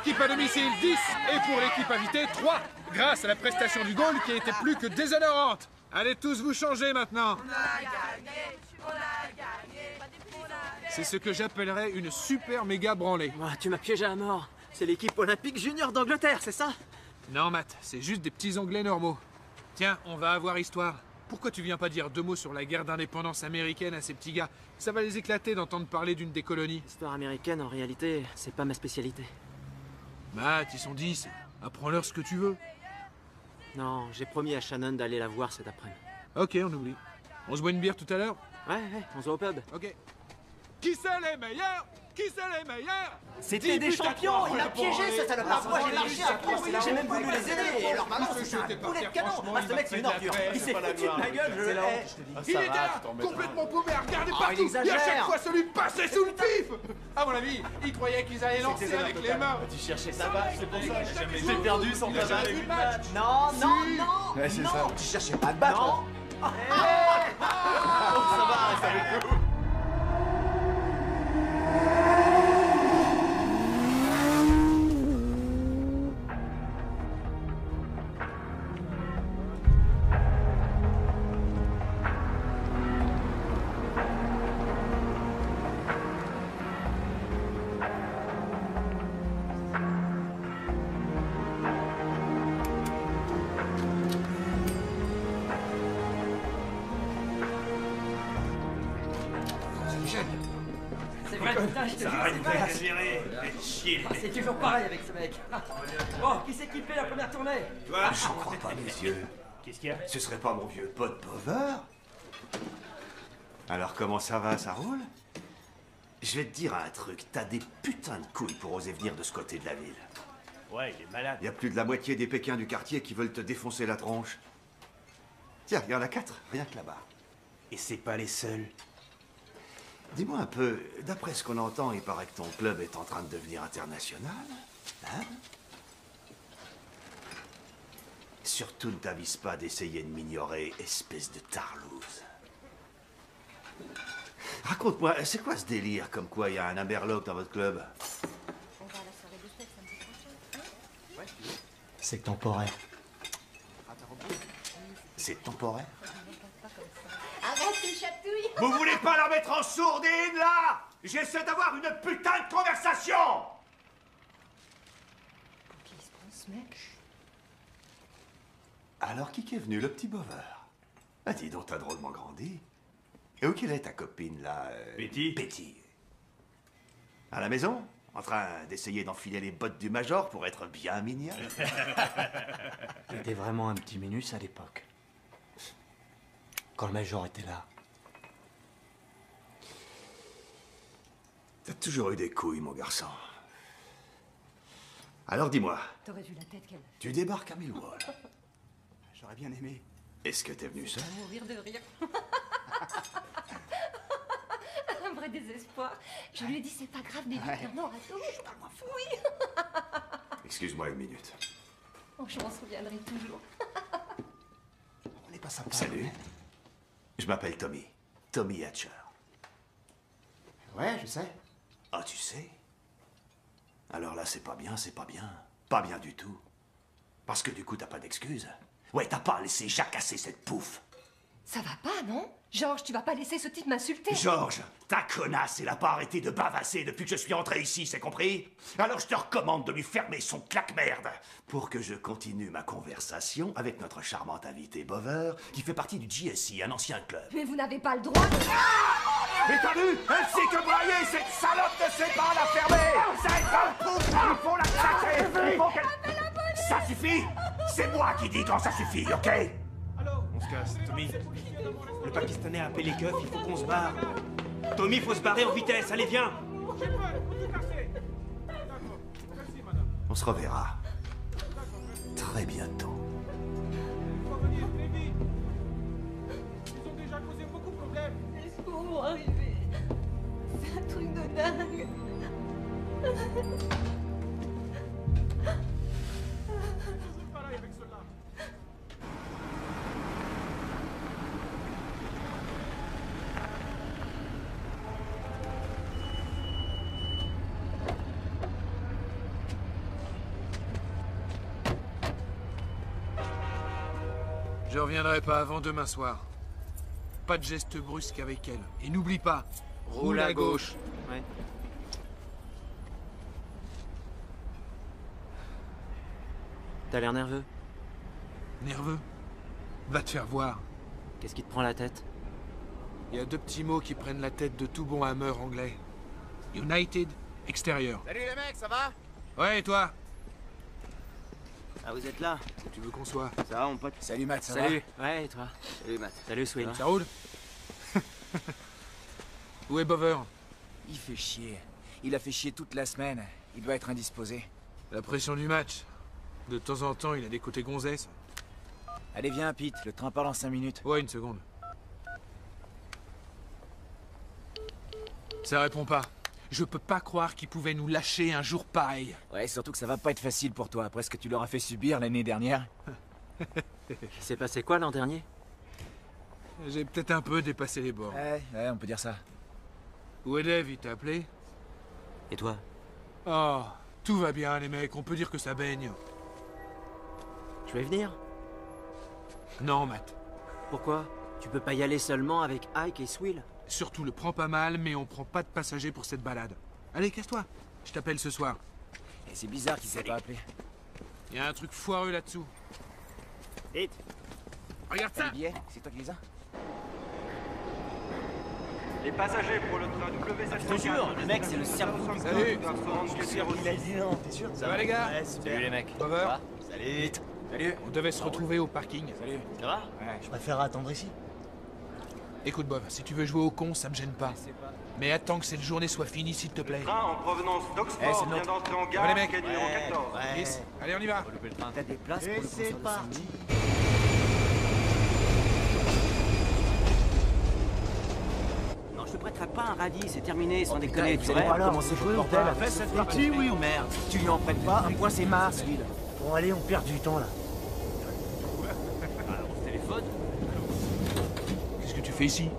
l'équipe à domicile, 10. Et pour l'équipe invitée, 3. Grâce à la prestation du goal qui a été plus que déshonorante. Allez tous vous changer maintenant. C'est ce que j'appellerais une super méga branlée. Tu m'as piégé à mort. C'est l'équipe olympique junior d'Angleterre, c'est ça? Non, Matt, c'est juste des petits Anglais normaux. Tiens, on va avoir histoire. Pourquoi tu viens pas dire 2 mots sur la guerre d'indépendance américaine à ces petits gars? Ça va les éclater d'entendre parler d'une des colonies. L'histoire américaine, en réalité, c'est pas ma spécialité. Matt, ils sont 10. Apprends-leur ce que tu veux. Non, j'ai promis à Shannon d'aller la voir cet après-midi. Ok, on oublie. On se boit une bière tout à l'heure? Ouais, on se voit au pub. Ok. Qui c'est les meilleurs? Qui c'est les meilleurs? C'était des champions, il a piégé ce salopard. Moi j'ai marché à fond, j'ai même voulu les aider. Et alors maintenant c'est un boulet de canon. Ce mec c'est une ordure. Il s'est foutu de ma gueule, je le hais. Il était là, complètement paumé à regarder partout. il exagère. Et à chaque fois ça lui passait sous le pif. À mon avis, il croyait qu'ils allaient lancer avec les mains. Tu cherchais tabac, c'est pour ça. J'ai perdu son tabac. Non. Ouais, c'est ça. Tu cherchais pas de battre. Ça va, reste avec nous. C'est vrai, putain, je te jure, c'est pas exagéré. C'est toujours pareil avec ce mec. Bon, qui c'est qui fait la première tournée? Toi, J'en crois pas, messieurs. Qu'est-ce qu'il y a? Ce serait pas mon vieux pote Bover? Alors comment ça va, ça roule? Je vais te dire un truc, t'as des putains de couilles pour oser venir de ce côté de la ville. Ouais, il est malade. Il y a plus de la moitié des Pékins du quartier qui veulent te défoncer la tronche. Tiens, il y en a 4, rien que là-bas. Et c'est pas les seuls. Dis-moi un peu, d'après ce qu'on entend, il paraît que ton club est en train de devenir international. Hein? Surtout ne t'avise pas d'essayer de m'ignorer, espèce de tarlouse. Raconte-moi, c'est quoi ce délire comme quoi il y a un Amberlock dans votre club? C'est temporaire. C'est temporaire? Arrête, une chatouille. Vous voulez pas la mettre en sourdine, là? J'essaie d'avoir une putain de conversation. Qui se prend ce mec? Alors qui est venu, le petit Bover? Ah, dis donc, t'as drôlement grandi. Et où qu'elle est ta copine, là? Betty. Betty. À la maison? En train d'essayer d'enfiler les bottes du Major pour être bien mignonne? T'étais vraiment un petit minus à l'époque. Quand le Major était là. T'as toujours eu des couilles, mon garçon. Alors dis-moi, T'aurais vu la tête qu'elle... tu débarques à Millwall. J'aurais bien aimé. Est-ce que t'es venu seul? Mourir de rire. Un vrai désespoir. Je lui ai dit, c'est pas grave, n'hésite pas. Non, attends. Oui. Excuse-moi une minute. Oh, je m'en souviendrai toujours. On n'est pas sympa. Salut. Je m'appelle Tommy. Tommy Hatcher. Ouais, je sais. Ah, tu sais? Alors là, c'est pas bien, c'est pas bien. Pas bien du tout. Parce que du coup, t'as pas d'excuses. Ouais, t'as pas laissé jacasser cette pouffe. Ça va pas, non? Georges, tu vas pas laisser ce type m'insulter? Georges, ta connasse, elle a pas arrêté de bavasser depuis que je suis entré ici, c'est compris? Alors je te recommande de lui fermer son claque-merde pour que je continue ma conversation avec notre charmante invitée Bover, qui fait partie du GSI, un ancien club. Mais vous n'avez pas le droit de... Mais t'as vu? Elle sait que brailler, cette salope ne sait pas la fermer! Ça est un pouf! Il faut la sacrer! Il faut qu'elle... Ça suffit! C'est moi qui dis quand ça suffit, ok? On se casse, Tommy. Le Pakistanais a appelé les keufs, il faut qu'on se barre. Tommy, faut se barrer en vitesse, allez, viens. On se reverra. Très bientôt. Laisse-moi arriver. C'est un truc de dingue. Je reviendrai pas avant demain soir. Pas de geste brusque avec elle. Et n'oublie pas, roule à gauche. Ouais. T'as l'air nerveux. Nerveux? Va te faire voir. Qu'est-ce qui te prend la tête? Il y a deux petits mots qui prennent la tête de tout bon hammer anglais. United, extérieur. Salut les mecs, ça va? Ouais, et toi? Ah, vous êtes là? Où tu veux qu'on soit? Ça va, mon pote? Salut Matt, ça Salut. Ouais, et toi? Salut Matt. Salut, Swing. Ça roule? Où est Bover? Il fait chier. Il a fait chier toute la semaine. Il doit être indisposé. La pression du match. De temps en temps, il a des côtés gonzesses. Allez, viens, Pete. Le train part dans 5 minutes. Ouais, une seconde. Ça répond pas. Je peux pas croire qu'il pouvait nous lâcher un jour pareil. Ouais, surtout que ça va pas être facile pour toi, après ce que tu leur as fait subir l'année dernière. Il s'est passé quoi l'an dernier? J'ai peut-être un peu dépassé les bords. Ouais, on peut dire ça. Où est Dave? Il t'a appelé? Et toi? Oh, tout va bien, les mecs. On peut dire que ça baigne. Je vais venir? Non, Matt. Pourquoi? Tu peux pas y aller seulement avec Ike et Swill? Surtout le prends pas mal, mais on prend pas de passagers pour cette balade. Allez, casse-toi. Je t'appelle ce soir. Et c'est bizarre qu'il s'est pas appelé. Il y a un truc foireux là-dessous. Vite. Regarde ça! Les billets, c'est toi qui les as? Les passagers pour le train W704. Je te jure, le mec, c'est le cerveau. Salut! Il a dit non, t'es sûr? Ça va, les gars? Ouais, super. Salut les mecs. Bover? Salut. Salut. On devait se retrouver au parking. Salut. Ça va? Ouais. Je préfère attendre ici. Écoute, Bob, si tu veux jouer au con, ça me gêne pas. Mais attends que cette journée soit finie, s'il te plaît. Train en provenance c'est d'Oxford le vient nôtre. d'entrer en Ouais, gare, les mecs. quai numéro 14. Yes. Allez, on y va. T'as des places Et pour le c'est concert de parti. samedi? Non, je te prêterai pas un radis, c'est terminé, sans déconner. Vous allez pas commencer le bordel. Fais cette partie, oui ou merde? Tu lui en prêtes pas, un point c'est Mars, Will. Bon, allez, on perd du temps là. Qu'est-ce que tu fais ici?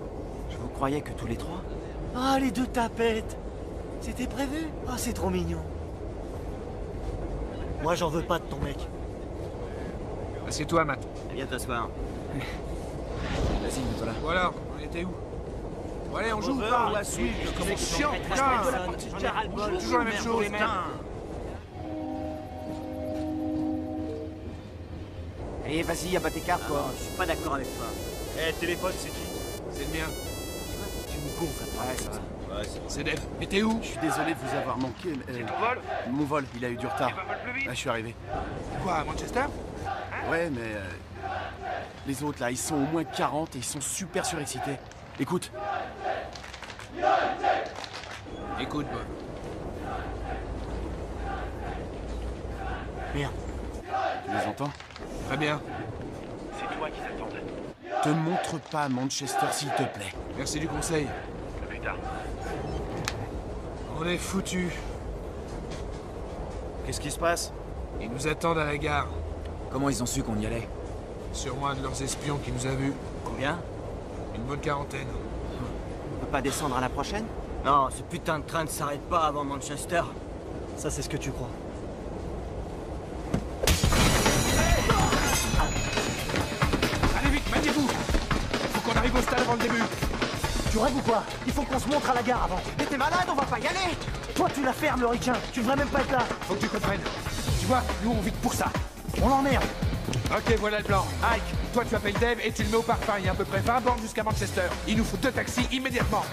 Je vous croyais que tous les trois? Ah, les deux tapettes! C'était prévu? Ah, c'est trop mignon. Moi, j'en veux pas de ton mec. Assieds-toi, Matt. Viens t'asseoir. Vas-y, mets-toi là. Voilà, on était où? Bon, allez, on joue. ou à Swill, C'est chiant, putain. Toujours la même chose. Allez, vas-y, y'a pas tes cartes, quoi. Je suis pas d'accord avec toi. Eh, téléphone, c'est qui? C'est le mien. Tu me gonfles. Ouais, ça va. C'est Dave. Et t'es où? Je suis désolé de vous avoir manqué. Mon vol, il a eu du retard. Là, je suis arrivé. Quoi, à Manchester? Ouais, mais les autres là, ils sont au moins 40 et ils sont super surexcités. Écoute, Écoute, Bob. Merde. tu les entends? Très bien. C'est toi qui s'attendent. Te montre pas à Manchester, s'il te plaît. Merci du conseil. À plus tard. On est foutus. Qu'est-ce qui se passe? Ils nous attendent à la gare. Comment ils ont su qu'on y allait? Sûrement un de leurs espions qui nous a vus. Combien? Une bonne quarantaine. On peut pas descendre à la prochaine? Non, ce putain de train ne s'arrête pas avant Manchester. Ça, c'est ce que tu crois. Allez vite, maniez-vous. Faut qu'on arrive au stade avant le début. Tu rêves ou quoi? Il faut qu'on se montre à la gare avant. Mais t'es malade, on va pas y aller! Toi, tu la fermes, le ricain. Tu devrais même pas être là. Faut que tu comprennes. Tu vois, nous on vit que pour ça. On l'emmerde. Ok, voilà le plan. Ike, toi tu appelles Dave et tu le mets au parfum. Il y a à peu près 20 bornes jusqu'à Manchester. Il nous faut 2 taxis immédiatement.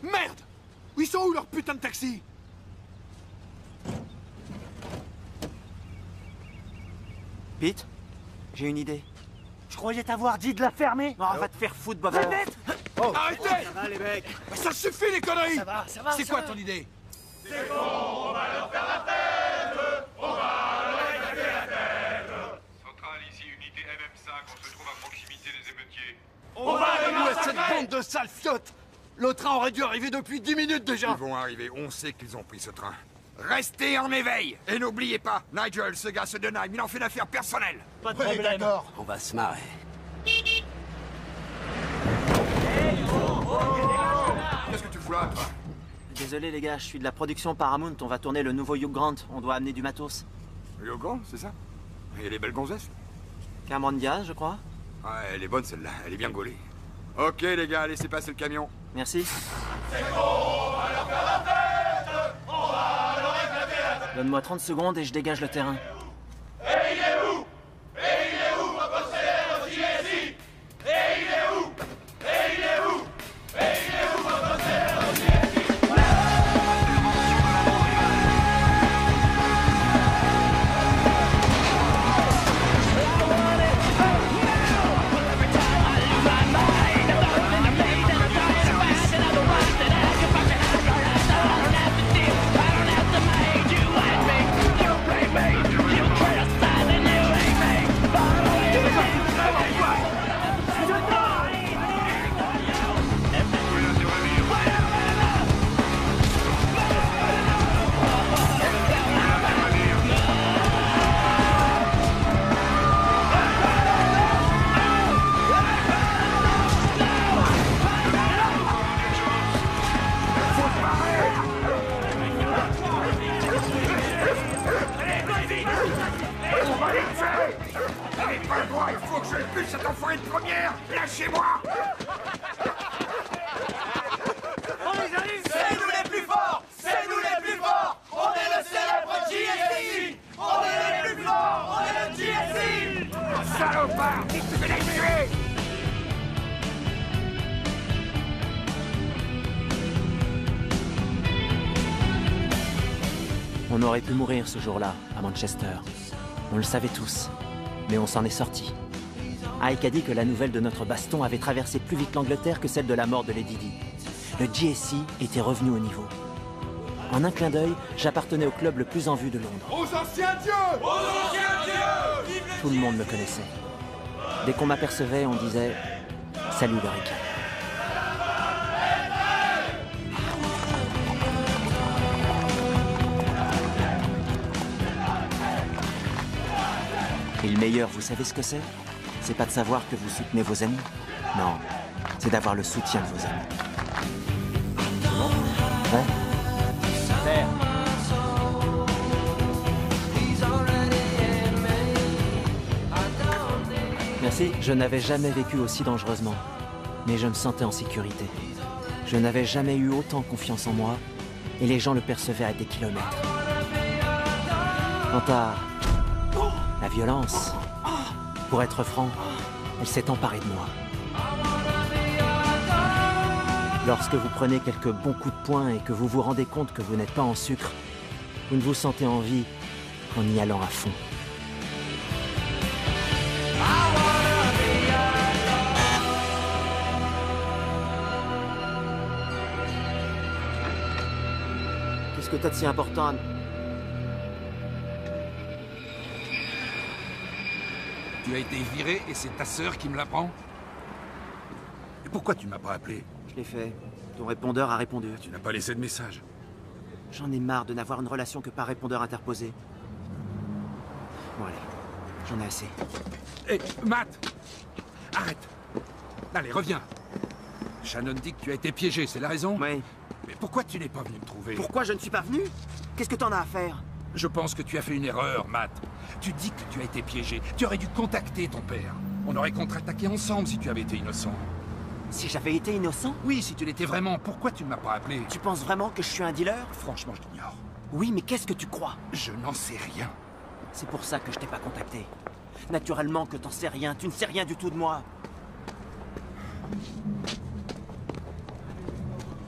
Merde! Ils sont où leurs putains de taxis? Pete, j'ai une idée. Je croyais t'avoir dit de la fermer. Oh, va te faire foutre, Bob. Arrête! Arrêtez! Ça va, les mecs. Ça suffit les conneries! Ça va, ça va. C'est ça quoi va. ton idée? C'est bon, on va leur faire la fête. On va leur éclater la tête. Centrale, ici, unité MM5, on se trouve à proximité des émeutiers. On va les Cette massacrer. bande de sales fiottes! Le train aurait dû arriver depuis 10 minutes déjà! Ils vont arriver, on sait qu'ils ont pris ce train. Restez en éveil! Et n'oubliez pas, Nigel, ce gars se donne, il en fait une affaire personnelle! Pas de problème. D'accord. On va se marrer. Qu'est-ce que tu fous là, toi? Désolé, les gars, je suis de la production Paramount. On va tourner le nouveau Hugh Grant. On doit amener du matos. Yogan, c'est ça? Et les belles gonzesses? Cameron Diaz, je crois. Ouais, elle est bonne celle-là, elle est bien gaulée. Ok les gars, laissez passer le camion. Merci. C'est bon, on va leur faire la fête, on va leur éclater la tête. Donne-moi 30 secondes et je dégage le terrain. Et il est où? Et il est où, votre célèbre JSI? Et il est où? Et il est où? Et il est où, votre célèbre JSI? Il faut que je le bute cet enfoiré de première! Lâchez-moi! On les arrive! C'est nous les plus forts! C'est nous les plus forts! On est le célèbre JSI! On est les plus forts! On est le JSI! Salopard! Dis que je l'ai tué! On aurait pu mourir ce jour-là, à Manchester. On le savait tous. Mais on s'en est sorti. Ike a dit que la nouvelle de notre baston avait traversé plus vite l'Angleterre que celle de la mort de Lady Di. Le GSI était revenu au niveau. En un clin d'œil, j'appartenais au club le plus en vue de Londres. Aux anciens dieux! Aux anciens dieux! Tout le monde me connaissait. Dès qu'on m'apercevait, on disait « Salut le requin ». Et le meilleur, vous savez ce que c'est? C'est pas de savoir que vous soutenez vos amis. Non, c'est d'avoir le soutien de vos amis. Ouais. Père. Merci. Je n'avais jamais vécu aussi dangereusement, mais je me sentais en sécurité. Je n'avais jamais eu autant confiance en moi, et les gens le percevaient à des kilomètres. Quant à la violence, pour être franc, elle s'est emparée de moi. Lorsque vous prenez quelques bons coups de poing et que vous vous rendez compte que vous n'êtes pas en sucre, vous ne vous sentez en vie qu'en y allant à fond. Qu'est-ce que t'as de si important à... Tu as été viré et c'est ta sœur qui me l'apprend? Et pourquoi tu m'as pas appelé? Je l'ai fait. Ton répondeur a répondu. Tu n'as pas laissé de message. J'en ai marre de n'avoir une relation que par répondeur interposé. Bon allez, j'en ai assez. Hé, Matt! Arrête! Allez, reviens! Shannon dit que tu as été piégé, c'est la raison? Oui. Mais pourquoi tu n'es pas venu me trouver? Pourquoi je ne suis pas venu? Qu'est-ce que t'en as à faire? Je pense que tu as fait une erreur, Matt. Tu dis que tu as été piégé. Tu aurais dû contacter ton père. On aurait contre-attaqué ensemble si tu avais été innocent. Si j'avais été innocent? Oui, si tu l'étais vraiment. Pourquoi tu ne m'as pas appelé? Tu penses vraiment que je suis un dealer? Franchement, je l'ignore. Oui, mais qu'est-ce que tu crois? Je n'en sais rien. C'est pour ça que je t'ai pas contacté. Naturellement que t'en sais rien. Tu ne sais rien du tout de moi.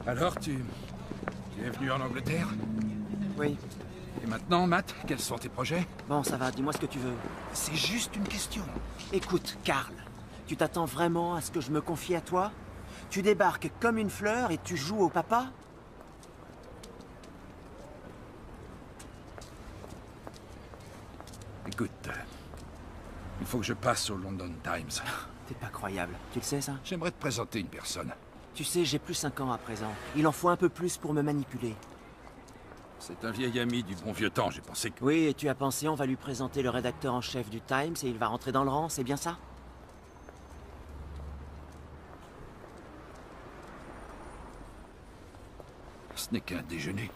Alors, tu es venu en Angleterre? Oui. Et maintenant, Matt, quels sont tes projets? Bon, ça va, dis-moi ce que tu veux. C'est juste une question. Écoute, Karl, tu t'attends vraiment à ce que je me confie à toi? Tu débarques comme une fleur et tu joues au papa? Écoute, il faut que je passe au London Times. T'es pas croyable, tu le sais ça? J'aimerais te présenter une personne. Tu sais, j'ai plus 5 ans à présent. Il en faut un peu plus pour me manipuler. C'est un vieil ami du bon vieux temps, j'ai pensé que... Oui, et tu as pensé, on va lui présenter le rédacteur en chef du Times et il va rentrer dans le rang, c'est bien ça? Ce n'est qu'un déjeuner.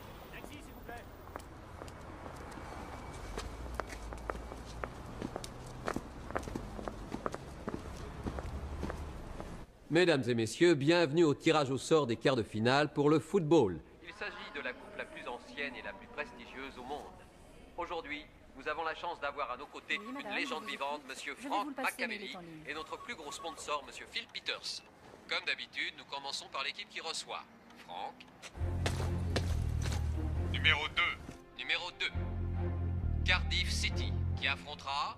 Mesdames et messieurs, bienvenue au tirage au sort des quarts de finale pour le football. Il s'agit de la coupe la plus ancienne et la plus prestigieuse au monde. Aujourd'hui, nous avons la chance d'avoir à nos côtés une légende vivante, Monsieur Frank Machiavelli, et notre plus gros sponsor, Monsieur Phil Peters. Comme d'habitude, nous commençons par l'équipe qui reçoit. Frank. Numéro 2. Numéro 2. Cardiff City, qui affrontera...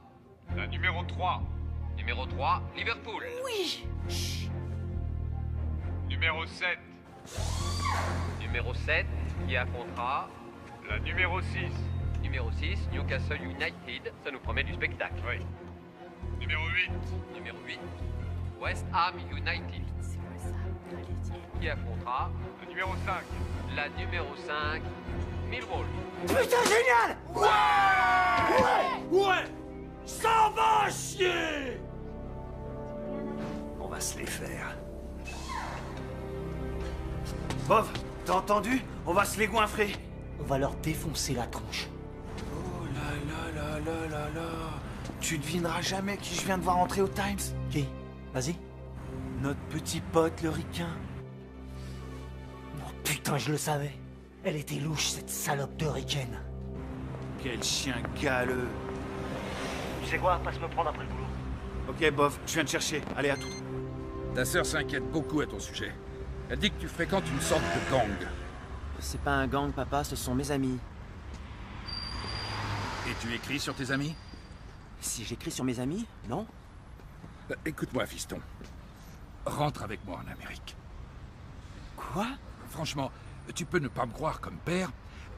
La numéro 3. Numéro 3, Liverpool. Oui. Numéro 7. Numéro 7, qui affrontera... La numéro 6. Numéro 6, Newcastle United. Ça nous promet du spectacle. Oui. Numéro 8. Numéro 8, West Ham United. Qui affrontera... La numéro 5. La numéro 5, Millwall. Putain, génial! Ouais! Ça va chier! On va se les faire. Bov, t'as entendu? On va se les goinfrer. On va leur défoncer la tronche. Oh là là là là là là. Tu devineras jamais qui je viens de voir entrer au Times. Qui? Vas-y. Notre petit pote, le ricain. Oh putain, je le savais. Elle était louche, cette salope de ricaine. Quel chien galeux. Tu sais quoi? Passe me prendre après le boulot. Ok, Bov, je viens te chercher. Allez, à tout. Ta sœur s'inquiète beaucoup à ton sujet. Elle dit que tu fréquentes une sorte de gang. C'est pas un gang, papa, ce sont mes amis. Et tu écris sur tes amis? Si j'écris sur mes amis, non? Écoute-moi, fiston. Rentre avec moi en Amérique. Quoi? Franchement, tu peux ne pas me croire comme père,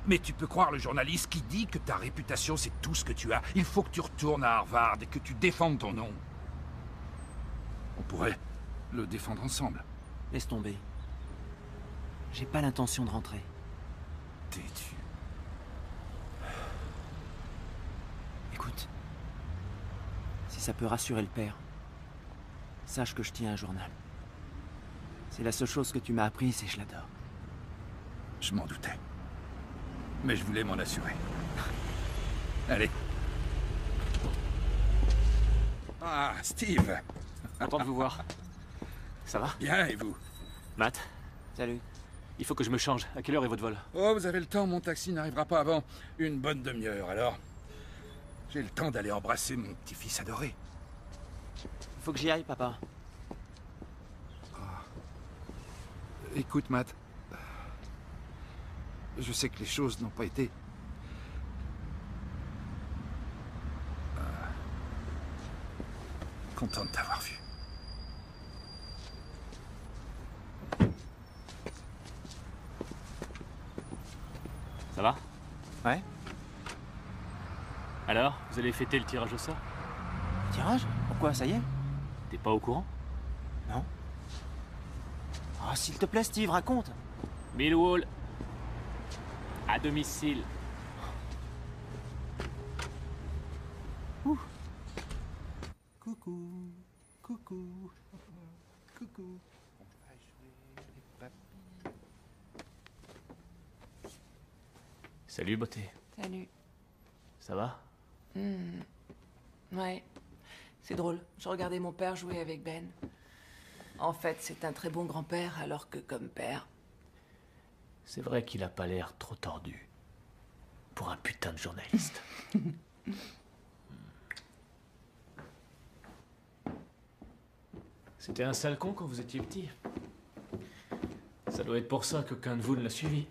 mais tu peux croire le journaliste qui dit que ta réputation, c'est tout ce que tu as. Il faut que tu retournes à Harvard et que tu défendes ton nom. On pourrait le défendre ensemble. Laisse tomber. J'ai pas l'intention de rentrer. Têtu. Écoute, si ça peut rassurer le père, sache que je tiens un journal. C'est la seule chose que tu m'as apprise et je l'adore. Je m'en doutais. Mais je voulais m'en assurer. Allez. Ah, Steve. Content de vous voir. Ça va? Bien, et vous? Matt? Salut. Il faut que je me change. À quelle heure est votre vol? Oh, vous avez le temps, mon taxi n'arrivera pas avant une bonne demi-heure, alors. J'ai le temps d'aller embrasser mon petit-fils adoré. Faut que j'y aille, papa. Écoute, Matt. Je sais que les choses n'ont pas été... content de t'avoir vu. Ça va? Ouais. Alors, vous allez fêter le tirage au sort? Tirage? Pourquoi, ça y est? T'es pas au courant? Non. Oh, s'il te plaît, Steve, raconte. Millwall. À domicile. Ouh. Coucou. Coucou. Coucou. Salut, beauté. Salut. Ça va? Ouais. C'est drôle. Je regardais mon père jouer avec Ben. En fait, c'est un très bon grand-père, alors que comme père... C'est vrai qu'il a pas l'air trop tordu. Pour un putain de journaliste. C'était un sale con quand vous étiez petit. Ça doit être pour ça qu'aucun de vous ne l'a suivi.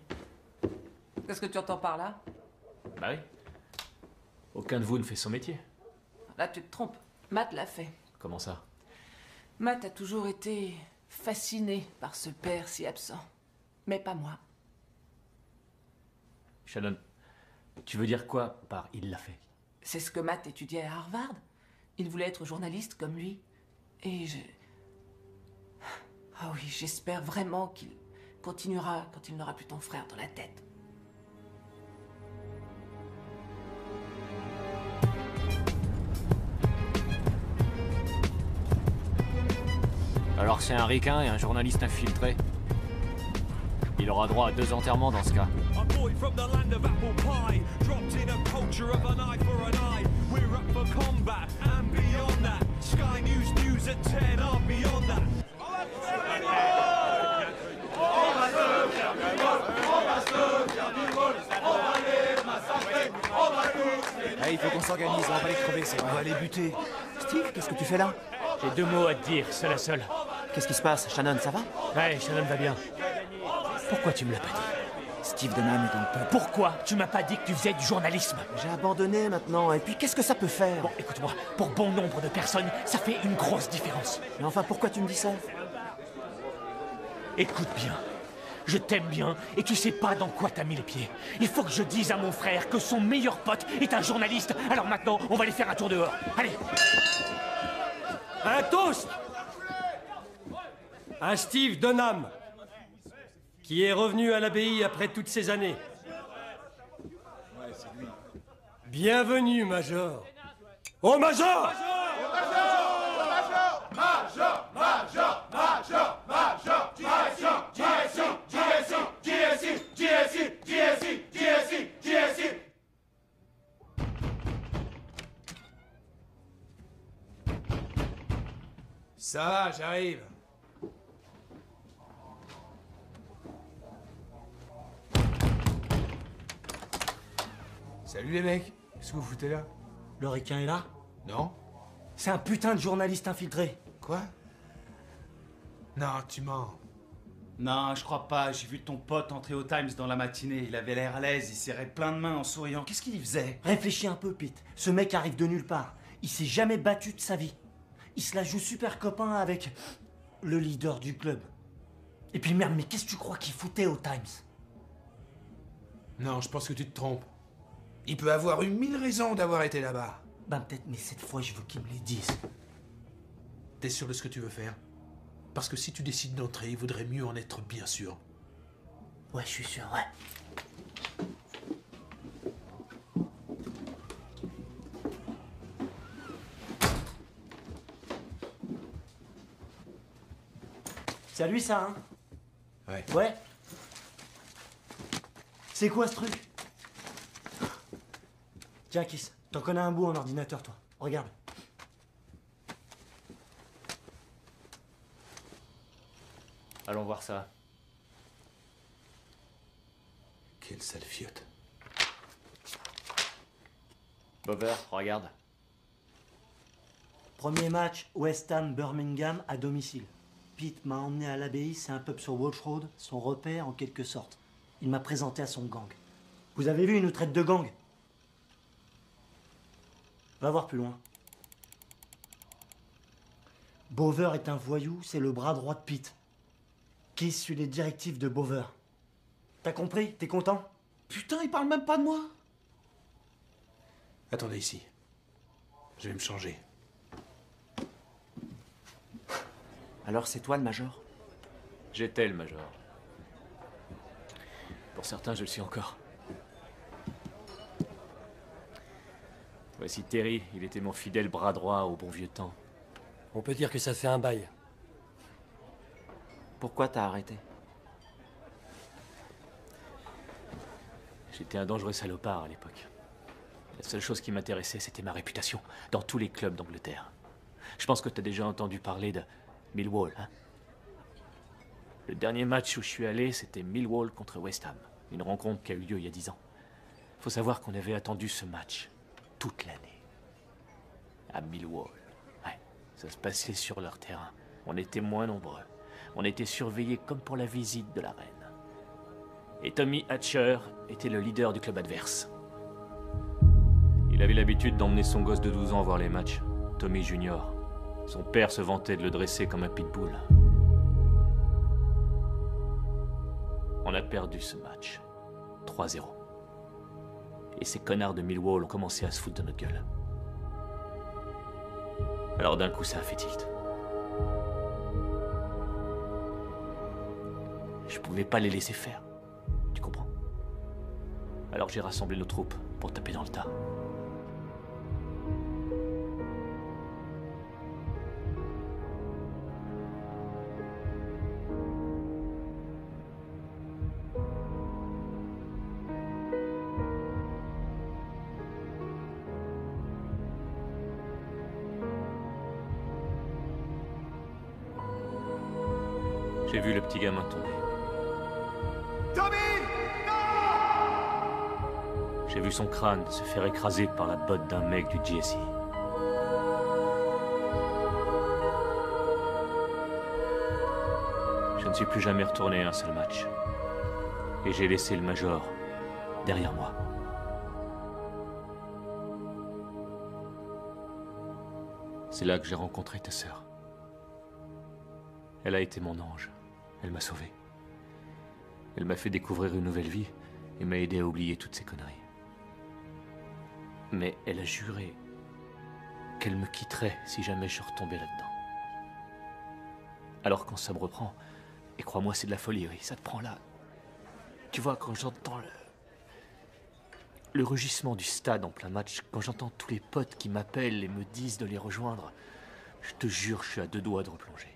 Qu'est-ce que tu entends par là? Bah oui. Aucun de vous ne fait son métier. Là, tu te trompes. Matt l'a fait. Comment ça? Matt a toujours été fasciné par ce père si absent. Mais pas moi. Shannon, tu veux dire quoi par « il l'a fait » ? C'est ce que Matt étudiait à Harvard. Il voulait être journaliste comme lui. Et je... Ah oui, j'espère vraiment qu'il continuera quand il n'aura plus ton frère dans la tête. Alors c'est un ricain et un journaliste infiltré. Il aura droit à 2 enterrements dans ce cas. A boy from the land of apple pie, dropped in a culture of an eye for an eye. We're up for combat and beyond that. Sky News at 10 are beyond that. il faut qu'on s'organise, on va pas les crever, c'est vrai. On va les buter. Steve, qu'est-ce que tu fais là? J'ai 2 mots à te dire, seul à seul. Qu'est-ce qui se passe? Shannon, ça va? Ouais, Shannon va bien. Pourquoi tu me l'as pas dit? Steve Dunham est dans le peuple. Pourquoi tu m'as pas dit que tu faisais du journalisme? J'ai abandonné maintenant, et puis qu'est-ce que ça peut faire? Bon, écoute-moi, pour bon nombre de personnes, ça fait une grosse différence. Mais enfin, pourquoi tu me dis ça? Écoute bien. Je t'aime bien, et tu sais pas dans quoi t'as mis les pieds. Il faut que je dise à mon frère que son meilleur pote est un journaliste. Alors maintenant, on va aller faire un tour dehors. Allez! Un toast à Steve Dunham, qui est revenu à l'abbaye après toutes ces années. Bienvenue, Major. Oh, Major! Major, Major, Major, Major, GSI. Ça va, j'arrive. Salut les mecs, qu'est-ce que vous foutez là? Le requin est là? Non? C'est un putain de journaliste infiltré. Quoi? Non, tu mens. Non, je crois pas. J'ai vu ton pote entrer au Times dans la matinée. Il avait l'air à l'aise, il serrait plein de mains en souriant. Qu'est-ce qu'il faisait? Réfléchis un peu, Pete. Ce mec arrive de nulle part. Il s'est jamais battu de sa vie. Il se la joue super copain avec le leader du club. Et puis merde, mais qu'est-ce que tu crois qu'il foutait au Times? Non, je pense que tu te trompes. Il peut avoir eu 1000 raisons d'avoir été là-bas. Ben peut-être, mais cette fois, je veux qu'il me les dise. T'es sûr de ce que tu veux faire? Parce que si tu décides d'entrer, il vaudrait mieux en être bien sûr. Ouais, je suis sûr, ouais. C'est à lui, ça, hein? Ouais. Ouais. C'est quoi, ce truc? Tiens, Kiss, t'en connais un bout en ordinateur, toi. Regarde. Allons voir ça. Quelle sale fiotte. Bover, regarde. Premier match, West Ham Birmingham à domicile. Pete m'a emmené à l'abbaye, c'est un pub sur Walsh Road, son repère en quelque sorte. Il m'a présenté à son gang. Vous avez vu, il nous traite de gang. Va voir plus loin. Bover est un voyou, c'est le bras droit de Pete. Qui suit les directives de Bover. T'as compris? T'es content? Putain, il parle même pas de moi. Attendez ici. Je vais me changer. Alors c'est toi le major? J'étais le major. Pour certains, je le suis encore. Voici Terry, il était mon fidèle bras droit au bon vieux temps. On peut dire que ça fait un bail. Pourquoi t'as arrêté? J'étais un dangereux salopard à l'époque. La seule chose qui m'intéressait, c'était ma réputation dans tous les clubs d'Angleterre. Je pense que t'as déjà entendu parler de Millwall, hein? Le dernier match où je suis allé, c'était Millwall contre West Ham. Une rencontre qui a eu lieu il y a 10 ans. Faut savoir qu'on avait attendu ce match toute l'année. À Millwall. Ouais, ça se passait sur leur terrain. On était moins nombreux. On était surveillés comme pour la visite de la reine. Et Tommy Hatcher était le leader du club adverse. Il avait l'habitude d'emmener son gosse de 12 ans voir les matchs, Tommy Junior. Son père se vantait de le dresser comme un pitbull. On a perdu ce match. 3-0. Et ces connards de Millwall ont commencé à se foutre de notre gueule. Alors d'un coup, ça a fait tilt. Je pouvais pas les laisser faire. Tu comprends? Alors j'ai rassemblé nos troupes pour taper dans le tas. J'ai vu le petit gamin tomber. Tommy! Non! J'ai vu son crâne se faire écraser par la botte d'un mec du GSI. Je ne suis plus jamais retourné à un seul match. Et j'ai laissé le Major derrière moi. C'est là que j'ai rencontré ta sœur. Elle a été mon ange. Elle m'a sauvé. Elle m'a fait découvrir une nouvelle vie et m'a aidé à oublier toutes ces conneries. Mais elle a juré qu'elle me quitterait si jamais je retombais là-dedans. Alors quand ça me reprend, et crois-moi c'est de la folie, oui, ça te prend là. Tu vois, quand j'entends le rugissement du stade en plein match, quand j'entends tous les potes qui m'appellent et me disent de les rejoindre, je te jure, je suis à 2 doigts de replonger.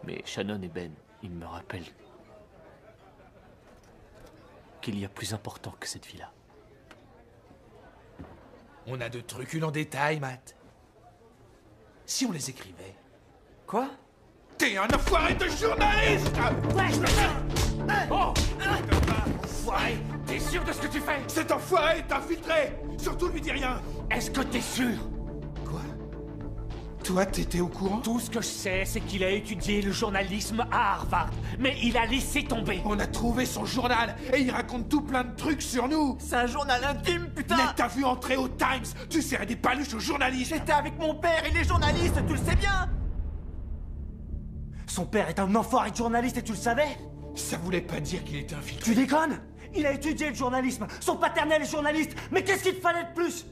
Mais Shannon et Ben, ils me rappellent qu'il y a plus important que cette vie-là. On a de trucs en détail, Matt. Si on les écrivait. Quoi? T'es un enfoiré de journaliste! Oh! Enfoiré! T'es sûr de ce que tu fais? Cet enfoiré est infiltré! Surtout lui dis rien! Est-ce que t'es sûr? Quoi? Toi, t'étais au courant? Tout ce que je sais, c'est qu'il a étudié le journalisme à Harvard, mais il a laissé tomber. On a trouvé son journal et il raconte tout plein de trucs sur nous. C'est un journal intime, putain! Mais t'as vu entrer au Times? Tu serrais des paluches aux journalistes! J'étais avec mon père et les journalistes, tu le sais bien! Son père est un enfoiré de journaliste et tu le savais? Ça voulait pas dire qu'il était infiltré. Tu déconnes? Il a étudié le journalisme, son paternel est journaliste, mais qu'est-ce qu'il te fallait de plus?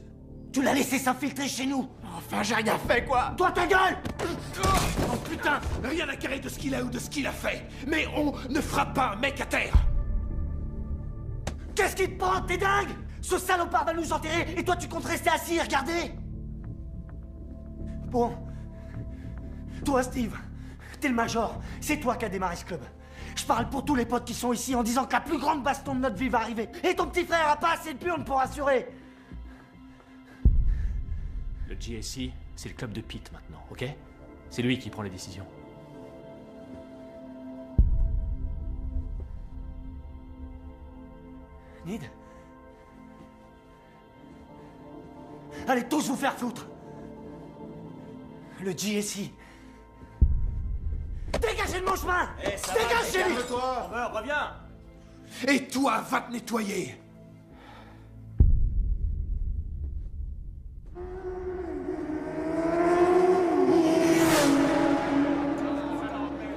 Tu l'as laissé s'infiltrer chez nous. Enfin, j'ai rien fait, quoi. Toi, ta gueule! Oh putain, rien à carrer de ce qu'il a ou de ce qu'il a fait. Mais on ne frappe pas un mec à terre. Qu'est-ce qui te prend? T'es dingue? Ce salopard va nous enterrer et toi tu comptes rester assis et regarder? Bon. Toi, Steve, t'es le Major. C'est toi qui as démarré ce club. Je parle pour tous les potes qui sont ici en disant que la plus grande baston de notre vie va arriver. Et ton petit frère a pas assez de purne pour assurer. Le GSI, c'est le club de Pete maintenant, ok? C'est lui qui prend les décisions. Nid? Allez tous vous faire foutre! Le GSI. Dégagez de mon chemin! Dégagez! Calme-toi! Reviens! Et toi, va te nettoyer!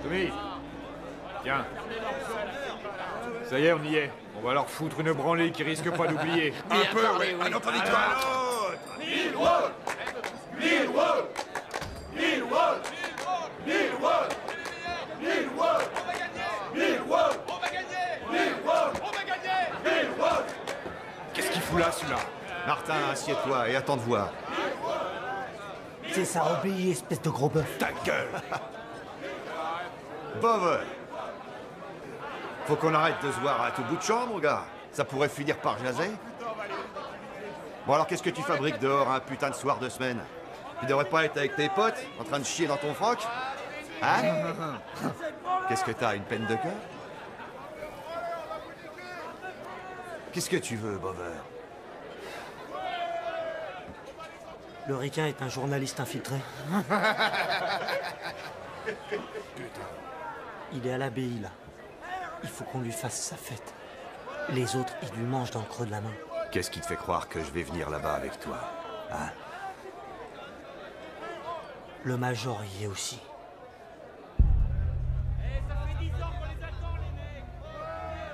Tommy! Tiens. Ça y est, on y est. On va leur foutre une branlée qui risque pas d'oublier. Un peu, oui. Un autre victoire! Millwall! Millwall! Millwall! Millwall! Millwall! Millwall! On va gagner! Millwall! On va gagner! Millwall! Qu'est-ce qu'il fout là, celui-là? Martin, assieds-toi et attends de voir. C'est ça, obéis, espèce de gros bœuf. Ta gueule! Bover! Faut qu'on arrête de se voir à tout bout de champ, mon gars. Ça pourrait finir par jaser. Bon alors, qu'est-ce que tu fabriques dehors un putain de soir de semaine? Tu devrais pas être avec tes potes, en train de chier dans ton froc? Hein? Qu'est-ce que t'as, une peine de cœur? Qu'est-ce que tu veux, Bover? Le ricain est un journaliste infiltré. Il est à l'abbaye, là. Il faut qu'on lui fasse sa fête. Les autres, ils lui mangent dans le creux de la main. Qu'est-ce qui te fait croire que je vais venir là-bas avec toi? Hein? Le Major y est aussi.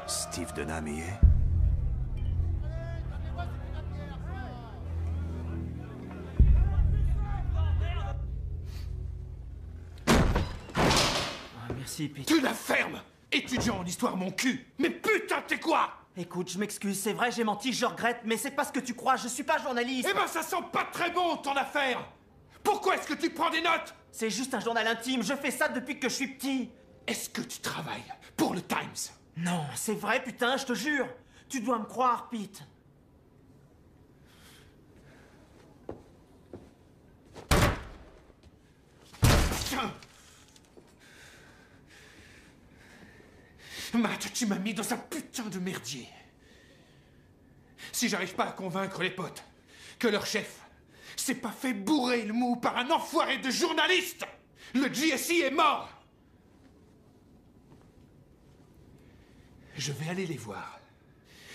Steve Denham y est? Merci, Pete. Tu la fermes! Étudiant en histoire, mon cul! Mais putain, t'es quoi? Écoute, je m'excuse, c'est vrai, j'ai menti, je regrette, mais c'est pas ce que tu crois, je suis pas journaliste. Eh ben, ça sent pas très bon, ton affaire! Pourquoi est-ce que tu prends des notes? C'est juste un journal intime, je fais ça depuis que je suis petit. Est-ce que tu travailles pour le Times? Non, c'est vrai, putain, je te jure. Tu dois me croire, Pete. Tiens! Matt, tu m'as mis dans un putain de merdier. Si j'arrive pas à convaincre les potes que leur chef s'est pas fait bourrer le mou par un enfoiré de journaliste, le GSI est mort. Je vais aller les voir.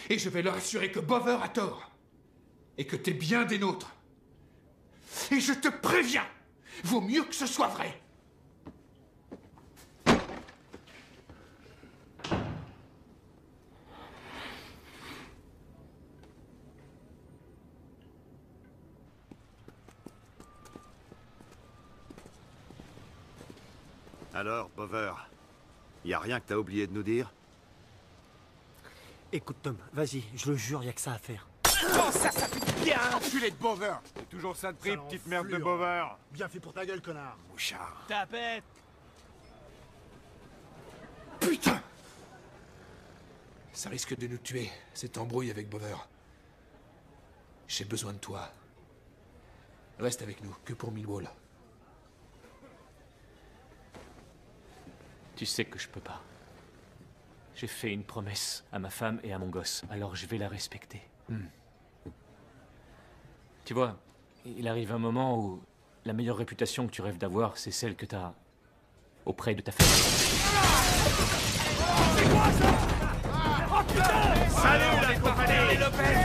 Et je vais leur assurer que Bover a tort. Et que t'es bien des nôtres. Et je te préviens, vaut mieux que ce soit vrai. Alors, Bover, y a rien que t'as oublié de nous dire? Écoute, Tom, vas-y, je le jure, y a que ça à faire. Oh, ça fait bien! Enculé de Bover! C'est toujours ça de prix, petite merde de Bover! Bien fait pour ta gueule, connard! Mouchard! Tapette! Putain! Ça risque de nous tuer, cette embrouille avec Bover. J'ai besoin de toi. Reste avec nous, que pour Millwall. Tu sais que je peux pas. J'ai fait une promesse à ma femme et à mon gosse, alors je vais la respecter. Tu vois, il arrive un moment où la meilleure réputation que tu rêves d'avoir, c'est celle que t'as auprès de ta famille. C'est quoi ça? Oh putain! Salut la compagnie Lopez!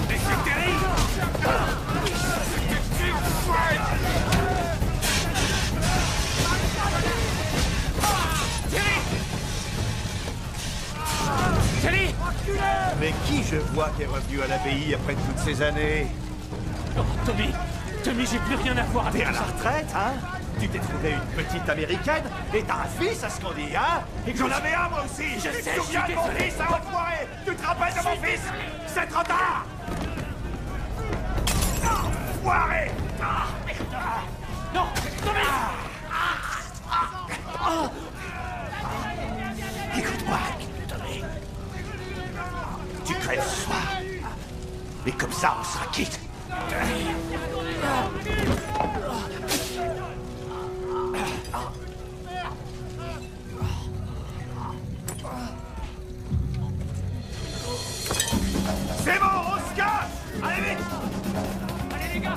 Mais c'est terrible! Kelly! Mais qui je vois qui est revenu à l'abbaye après toutes ces années? Oh, Tommy! Tommy, j'ai plus rien à voir avec T'es à la ça. retraite, hein? Tu t'es trouvé une petite américaine et t'as un fils, à ce qu'on dit, hein? Et que j'en avais un, moi aussi! Je sais, Tu te je suis souviens de mon désolé. fils, hein, enfoiré? Tu te rappelles de mon fils? C'est trop tard! Enfoiré! Non! Tommy! Écoute-moi, Tommy. Tu crèves ce soir. Et comme ça, on sera quitte. C'est bon, on se casse! Allez vite! Allez les gars!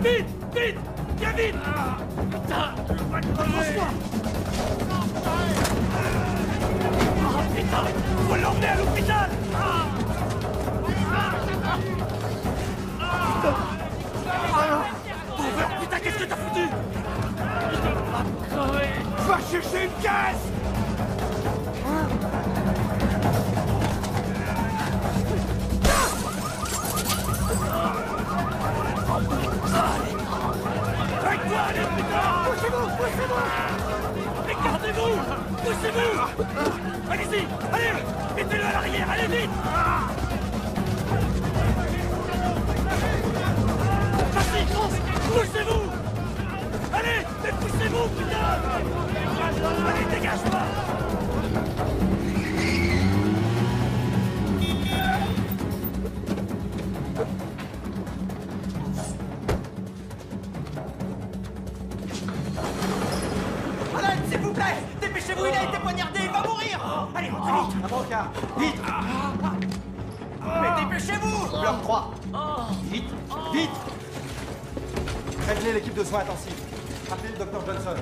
Vite! Vite! Viens vite! Putain! Accroche-toi! Oh putain! Faut l'emmener à l'hôpital! Bover, putain, qu'est-ce que t'as foutu? Va chercher une caisse! Avec toi, allez, putain! Poussez-vous, poussez-vous! Écartez-vous! Poussez-vous! Allez-y! Allez! Mettez-le à l'arrière, allez vite! Vas-y, fonce! Poussez-vous! Allez! Mais poussez-vous, putain! Allez, dégage-moi! Alan, s'il vous plaît! Dépêchez-vous, il a été poignardé, il va mourir! Allez, rentrez vite! Un brancard! Vite! Mais dépêchez-vous! Bloc 3! Vite! Vite! Réglez l'équipe de soins intensifs. Appelez le docteur Johnson.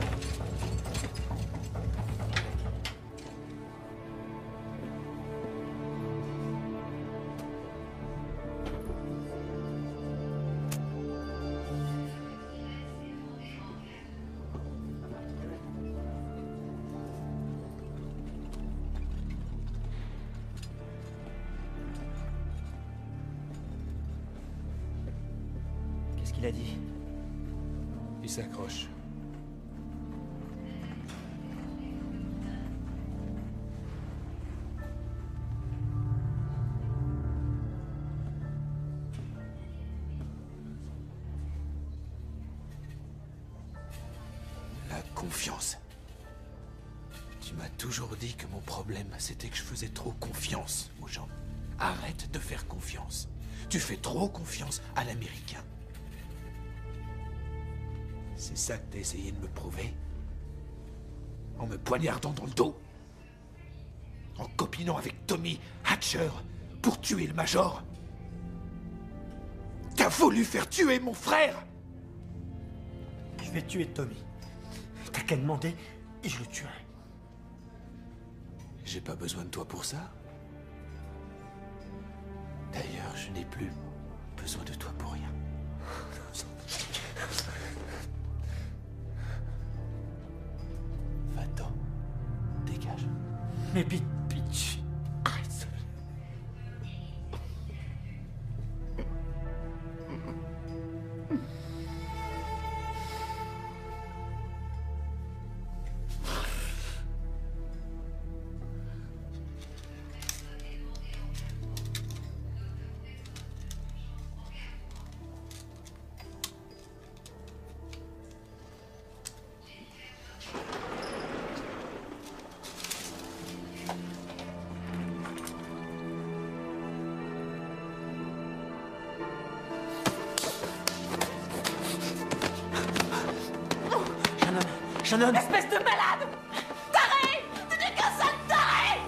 Qu'est-ce qu'il a dit? Il s'accroche. confiance. Tu m'as toujours dit que mon problème, c'était que je faisais trop confiance aux gens. Arrête de faire confiance. Tu fais trop confiance à l'Américain. C'est ça que t'as essayé de me prouver? En me poignardant dans le dos? En copinant avec Tommy Hatcher pour tuer le Major? T'as voulu faire tuer mon frère? Je vais tuer Tommy. T'as qu'à demander et je le tuerai. J'ai pas besoin de toi pour ça. D'ailleurs, je n'ai plus besoin de toi pour rien. Va-t'en. Dégage. Mais bitch. Arrête. Shannon! Espèce de malade! Taré! Tu n'es qu'un sale taré!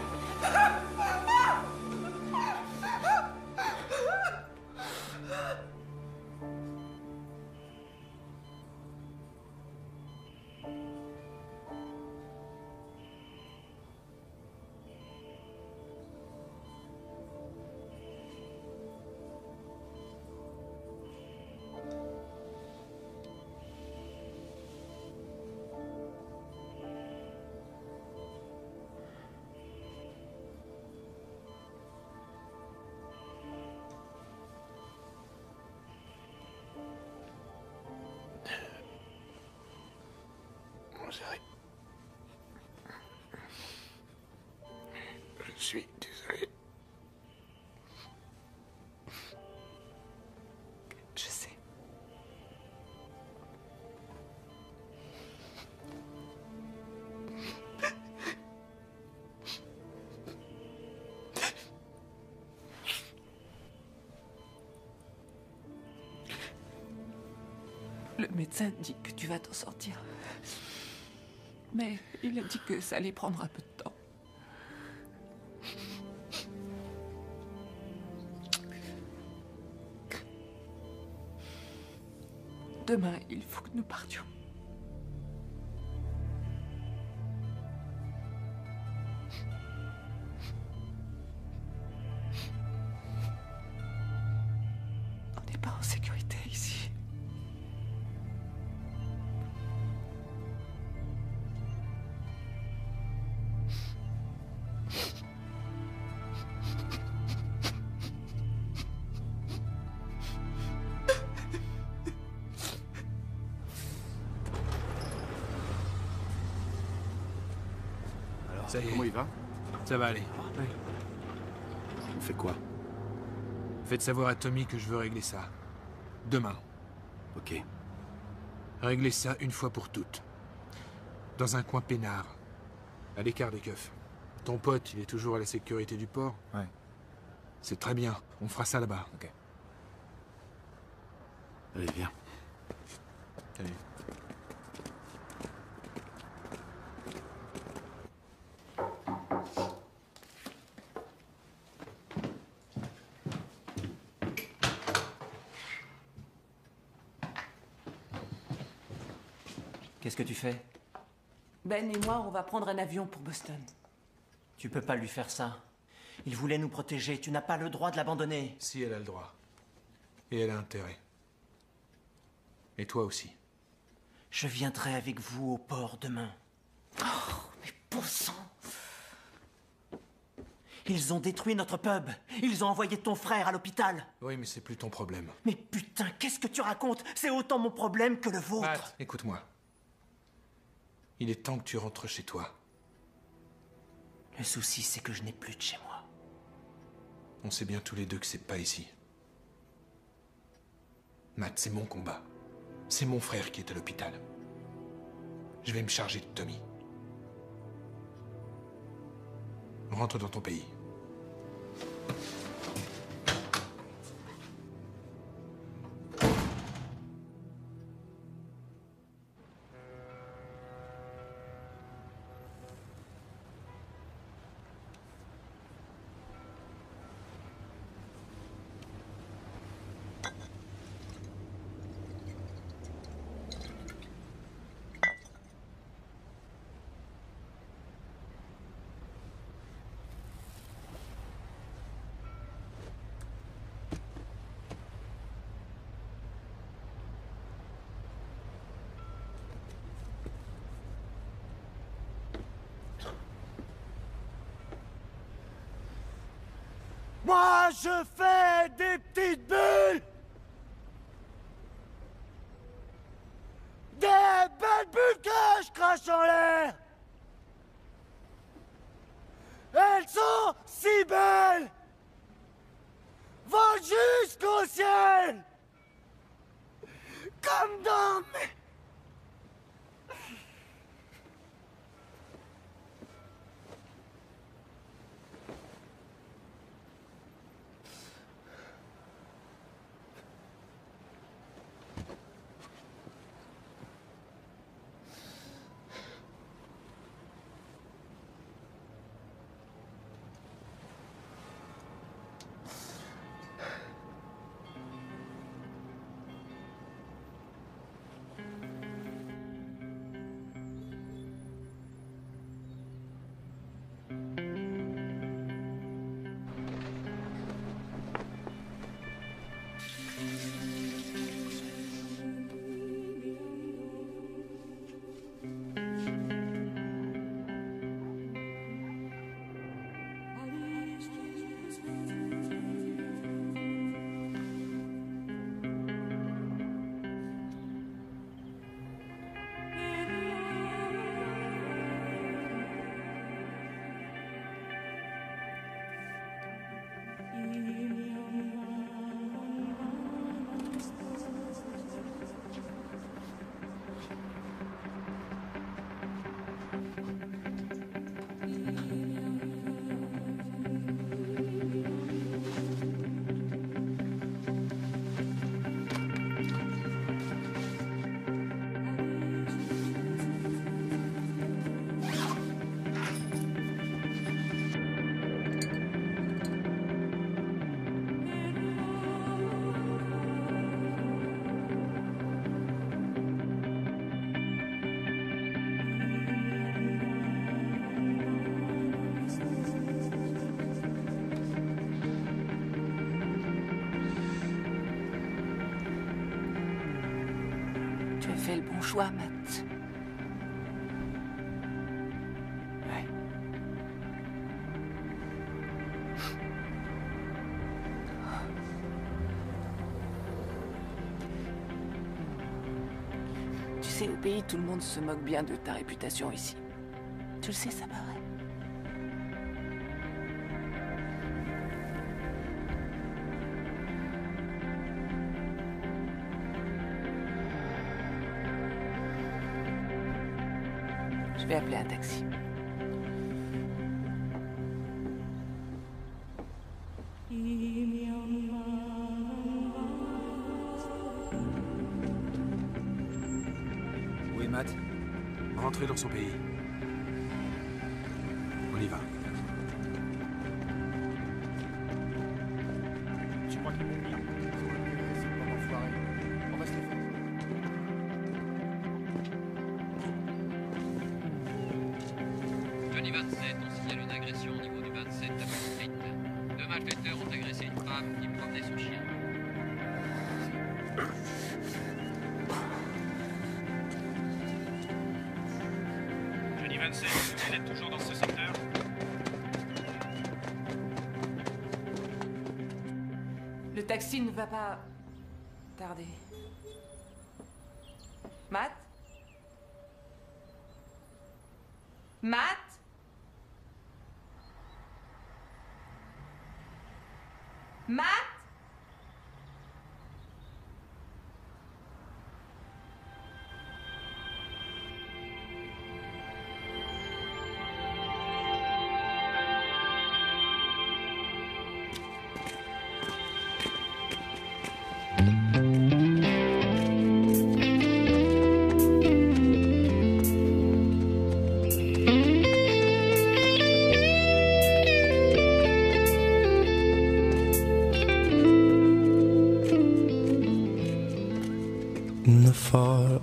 Je suis désolé. Je sais. Le médecin dit que tu vas t'en sortir. Mais il a dit que ça allait prendre un peu de temps. Demain, il faut que nous partions. On n'est pas en sécurité ici. Ça y est. Comment il va? Ça va aller. On fait quoi? Faites savoir à Tommy que je veux régler ça. Demain. Ok. Régler ça une fois pour toutes. Dans un coin peinard. À l'écart des keufs. Ton pote, il est toujours à la sécurité du port? Ouais. C'est très bien. On fera ça là-bas. Ok. Allez, viens. Salut. Qu'est-ce que tu fais? Ben et moi, on va prendre un avion pour Boston. Tu peux pas lui faire ça. Il voulait nous protéger. Tu n'as pas le droit de l'abandonner. Si, elle a le droit. Et elle a intérêt. Et toi aussi. Je viendrai avec vous au port demain. Oh, mais bon sang! Ils ont détruit notre pub. Ils ont envoyé ton frère à l'hôpital. Oui, mais c'est plus ton problème. Mais putain, qu'est-ce que tu racontes? C'est autant mon problème que le vôtre. Matt, écoute-moi. Il est temps que tu rentres chez toi. Le souci, c'est que je n'ai plus de chez moi. On sait bien tous les deux que c'est pas ici. Matt, c'est mon combat. C'est mon frère qui est à l'hôpital. Je vais me charger de Tommy. Rentre dans ton pays. Moi, je fais des petites bulles! Des belles bulles que je crache en l'air! Elles sont si belles! Volent jusqu'au ciel! Comme dans mes... Tu as fait le bon choix, Matt. Ouais. Tu sais, au pays, tout le monde se moque bien de ta réputation ici. Tu le sais, ça paraît. Je vais appeler un taxi. Où est Matt? Rentrez dans son pays. On y va. Tu crois qu'ils vont venir? C'est pas enfoiré. On va se les faire. Johnny 27, on signale une agression au niveau du 27 à Wall Street. Deux malfaiteurs ont agressé une femme qui promenait son chien. Johnny 27, vous êtes toujours dans ce secteur? Le taxi ne va pas tarder. Matt? Matt? Matt?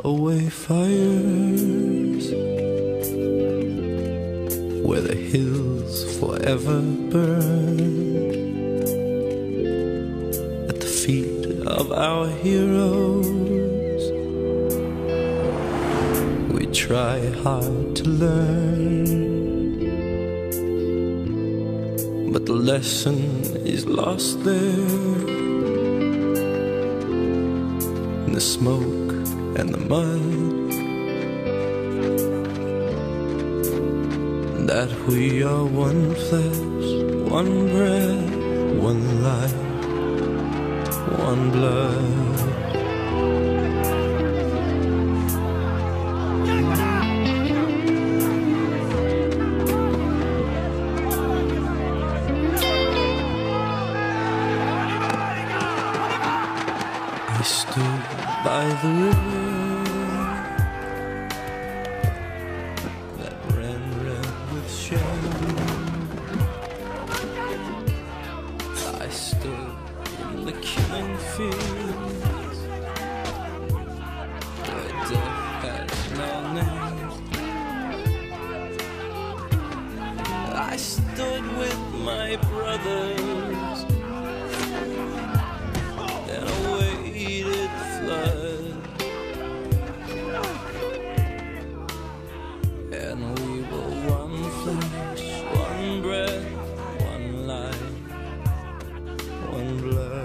away fires, where the hills forever burn. At the feet of our heroes, we try hard to learn, but the lesson is lost there, in the smoke and the mud, that we are one flesh, one breath, one life, one blood. I stood by the river that ran red with shame. I stood in the killing fields where death has no name. I stood with my brothers and awaited flood, and we were one flesh, one breath, one life, one blood.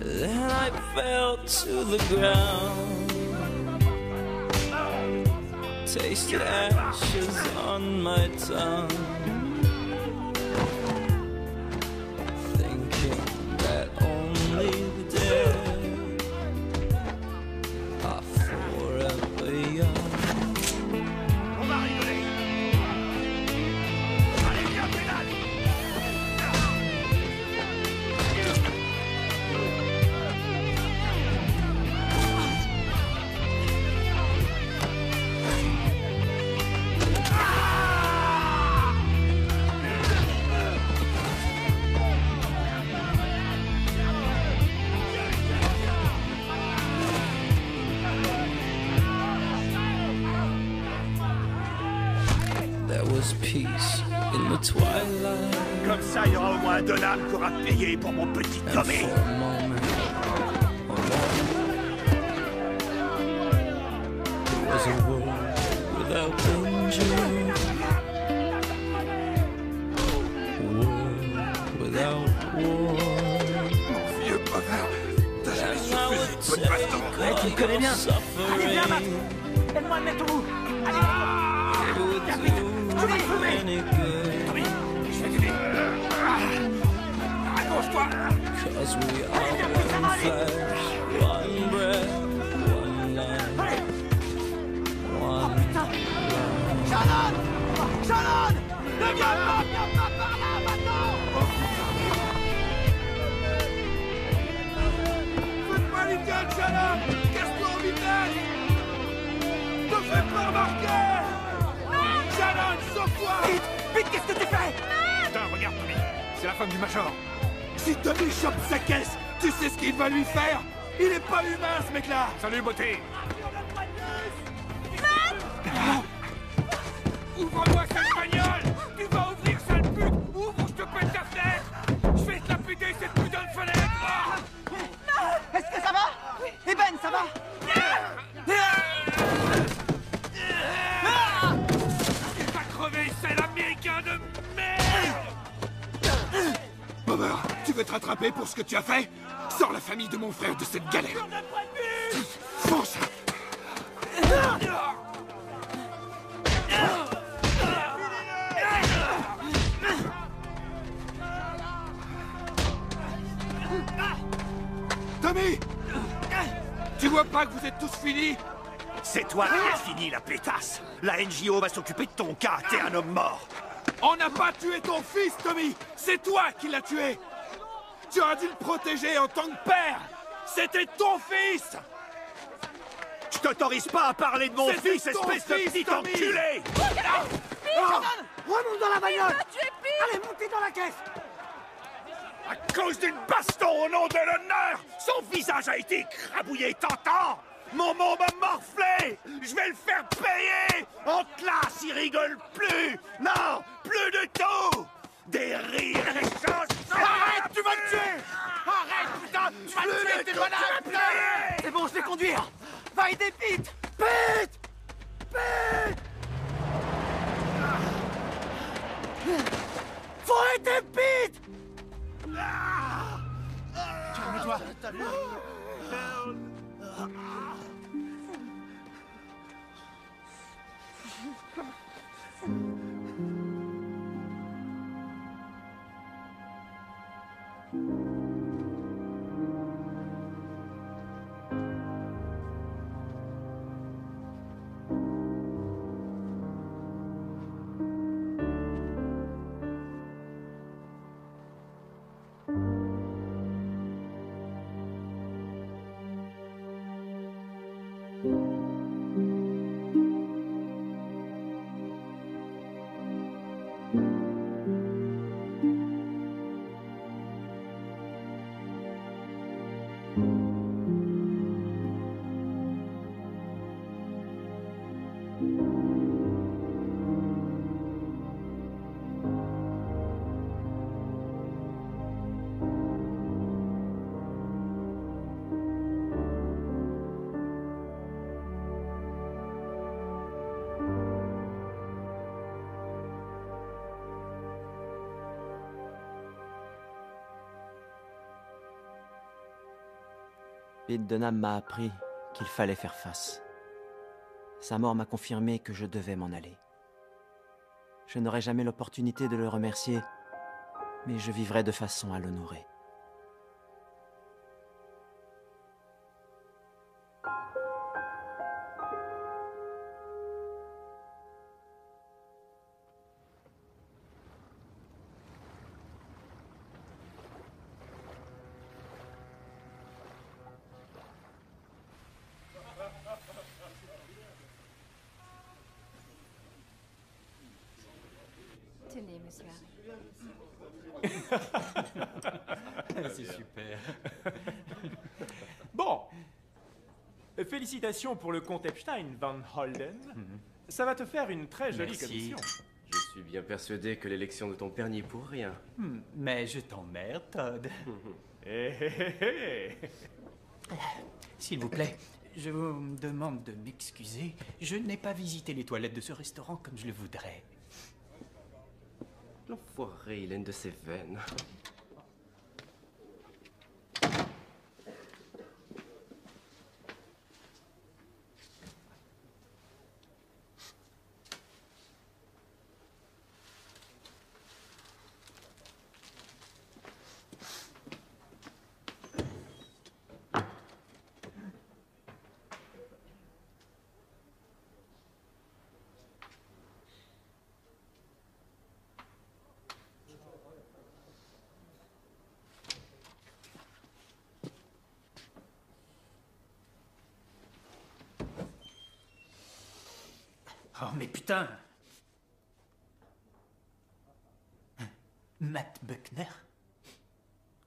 Then I fell to the ground, tasted ashes on my tongue, thinking that only the dead are forever young. On va rigoler. Allez, viens, pédale. There was peace in the twilight. Comme ça, il y aura au moins un Donham qui aura payé pour mon petit Tommy. It was a world without danger, a world without war. Vieux brother, t'as jamais su faire une bonne baston. Ouais, tu me connais bien. Allez, viens, Max. Aide-moi à le mettre au bout. Allez, viens, vite. Tommy, Tommy, je vais t'aider. Accroche-toi. Cause we are one flesh, one breath, one life, one blood. Shannon! Shannon! Ne viens pas par là, maintenant! Fais-moi les gueules, Shannon! Casse-toi en vitesse! Te fais pas remarquer! Shannon, sauve-toi! Vite! Vite, qu'est-ce que tu fais? Putain, regarde Tommy, c'est la femme du Major. Si Tommy chope sa caisse, tu sais ce qu'il va lui faire? Il est pas humain, ce mec-là! Salut, beauté. Ouvre-moi cette bagnole! Tu vas ouvrir, sale pute! Ouvre ou je te pète ta fenêtre! Je vais te la péter, cette putain de fenêtre! Est-ce que ça va? Eh Ben, ça va? Tu vas crever, sale américain de merde! Bobber, tu veux te rattraper pour ce que tu as fait? Sors la famille de mon frère de cette galère. Fonce! Tommy! Tu vois pas que vous êtes tous finis? C'est toi qui es fini, la pétasse. La NJO va s'occuper de ton cas, t'es un homme mort. On n'a pas tué ton fils, Tommy! C'est toi qui l'as tué! Tu aurais dû le protéger en tant que père! C'était ton fils! t'autorise pas à parler de mon fils, espèce de petit enculé! Remonte dans la bagnole! Allez, montez dans la caisse! À cause d'une baston au nom de l'honneur, son visage a été écrabouillé, t'entends? Mon mot m'a morflé! Je vais le faire payer! En classe, il rigole plus! Non, plus de tout! Des rires, des chansons! Arrête, tu vas le tuer! Arrête, putain! Tu vas le tuer, t'es malade, putain! C'est bon, je vais conduire! Va aider Pete! Pete! Pete! Faut aider Pete! Calme-toi. Pete Dunham m'a appris qu'il fallait faire face. Sa mort m'a confirmé que je devais m'en aller. Je n'aurai jamais l'opportunité de le remercier, mais je vivrai de façon à l'honorer. Tenez, monsieur C'est super. Bon. Félicitations pour le comte Epstein, Van Holden. Ça va te faire une très jolie commission. Je suis bien persuadé que l'élection de ton père n'y est pour rien. Mais je t'emmerde, Todd. S'il vous plaît, je vous demande de m'excuser. Je n'ai pas visité les toilettes de ce restaurant comme je le voudrais. L'enfoiré, il a une de ses veines. Oh, mais putain! Matt Buckner?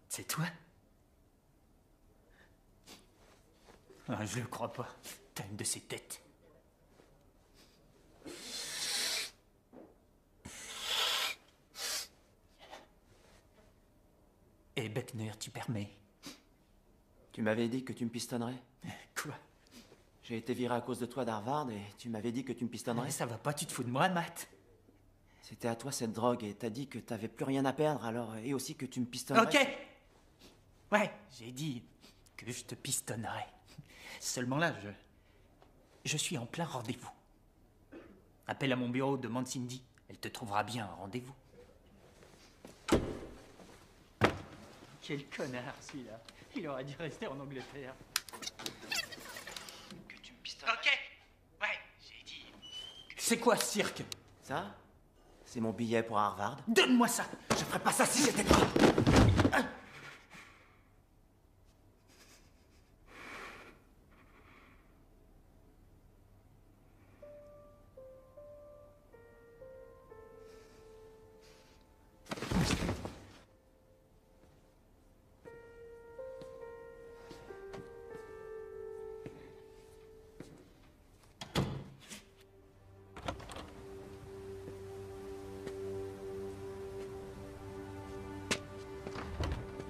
C'est toi? Ah, je le crois pas. T'as une de ces têtes. Et Buckner, tu permets? Tu m'avais dit que tu me pistonnerais? Quoi? J'ai été viré à cause de toi d'Harvard et tu m'avais dit que tu me pistonnerais? Ça va pas, tu te fous de moi, Matt? C'était à toi cette drogue et t'as dit que t'avais plus rien à perdre alors et aussi que tu me pistonnerais. Ok! Ouais, j'ai dit que je te pistonnerais. Seulement là, je suis en plein rendez-vous. Appelle à mon bureau, demande Cindy. Elle te trouvera bien un rendez-vous. Quel connard, celui-là. Il aurait dû rester en Angleterre. Que tu me pistonnerais? Ok! Ouais, j'ai dit... C'est quoi ce cirque? Ça? C'est mon billet pour Harvard. Donne-moi ça! Je ferais pas ça si j'étais toi!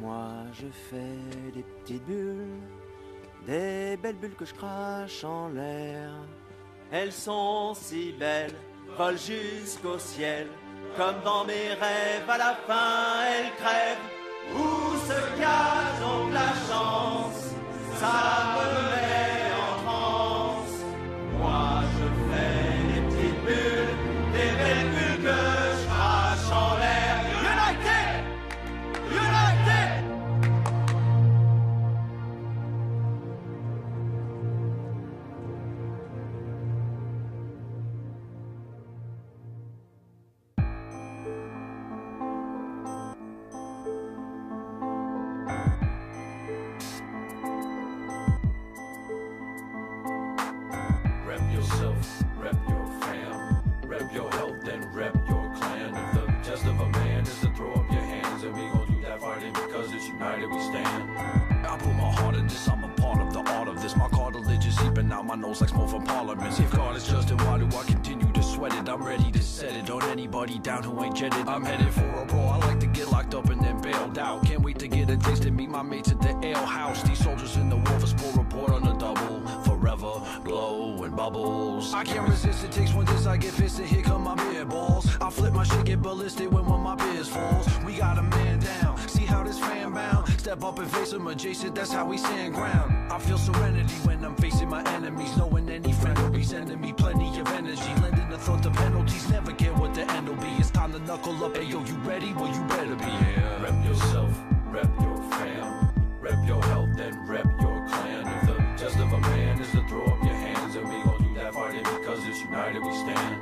Moi je fais des petites bulles, des belles bulles que je crache en l'air. Elles sont si belles, volent jusqu'au ciel, comme dans mes rêves, à la fin elles crèvent. Où se cache donc la chance? Ça me met en transe. Moi je fais des petites bulles, des belles bulles que je crache en l'air. United! United! Rep yourself, rep your fam, rep your health and rep your clan. If the test of a man is to throw up your hands, and we gon' do that fighting because it's united we stand. I put my heart in this, I'm a part of the art of this. My cartilage is seeping out my nose like smoke from parliament. If God is just, and why do I continue to sweat it? I'm ready to set it on anybody down who ain't jetted. I'm headed for a brawl, I like to get locked up and then bailed out. Can't wait to get a taste and meet my mates at the ale house. These soldiers in the war for sport report on the double. Forever, glow and bubbles. I can't resist, it takes one diss, I get pissed, and here come my beer balls. I flip my shit, get ballistic when one of my beers falls. We got a man down, see how this fan bound. Step up and face him adjacent, that's how we stand ground. I feel serenity when I'm facing my enemies, knowing any friend will be sending me plenty of energy. Lending a thought to penalties, never care what the end will be. It's time to knuckle up, hey yo, you ready? Well, you better be here. Rep yourself, rep your fam, rep your health and rep your clan. If the test of a man is to throw up your hands, and we gon' do that fighting because it's united we stand.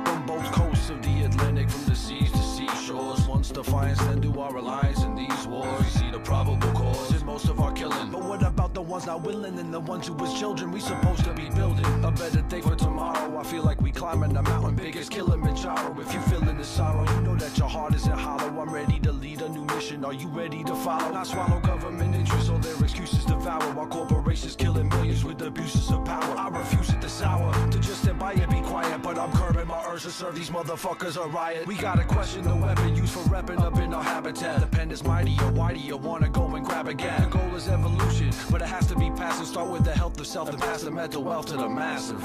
From both coasts of the Atlantic, from the seas to seashores, once defiance, then do our alliance in these wars. We see the probable cause in most of our killing, but what about the ones not willing and the ones who was children? We supposed to be building a better day for tomorrow. I feel like we climbing the mountain big as Kilimanjaro. If you feeling the sorrow, you know that your heart isn't hollow. I'm ready to lead a new mission, are you ready to follow? Not swallow government interests, all their excuses devour, while corporations killing millions with abuses of power. I refuse it this hour to just sit by and be quiet, but I'm curbing my urge to serve these motherfuckers a riot. We gotta question the weapon used for repping up in our habitat. The pen is mighty, or why do you wanna go and grab a gat? The goal is evolution, but it has to be passive. Start with the health of self and pass the mental wealth to the massive.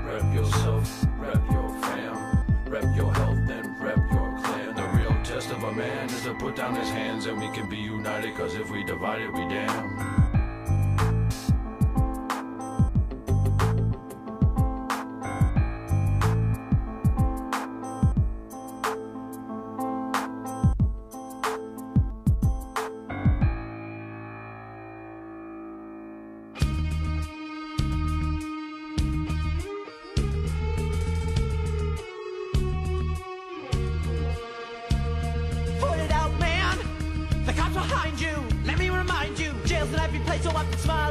Rep yourself, rep your fam, rep your health and rep your clan. The real test of a man is to put down his hands, and we can be united, cause if we divide it, we damn. Put it out, man! The cops behind you! Let me remind you, jail's an happy place, so I can smile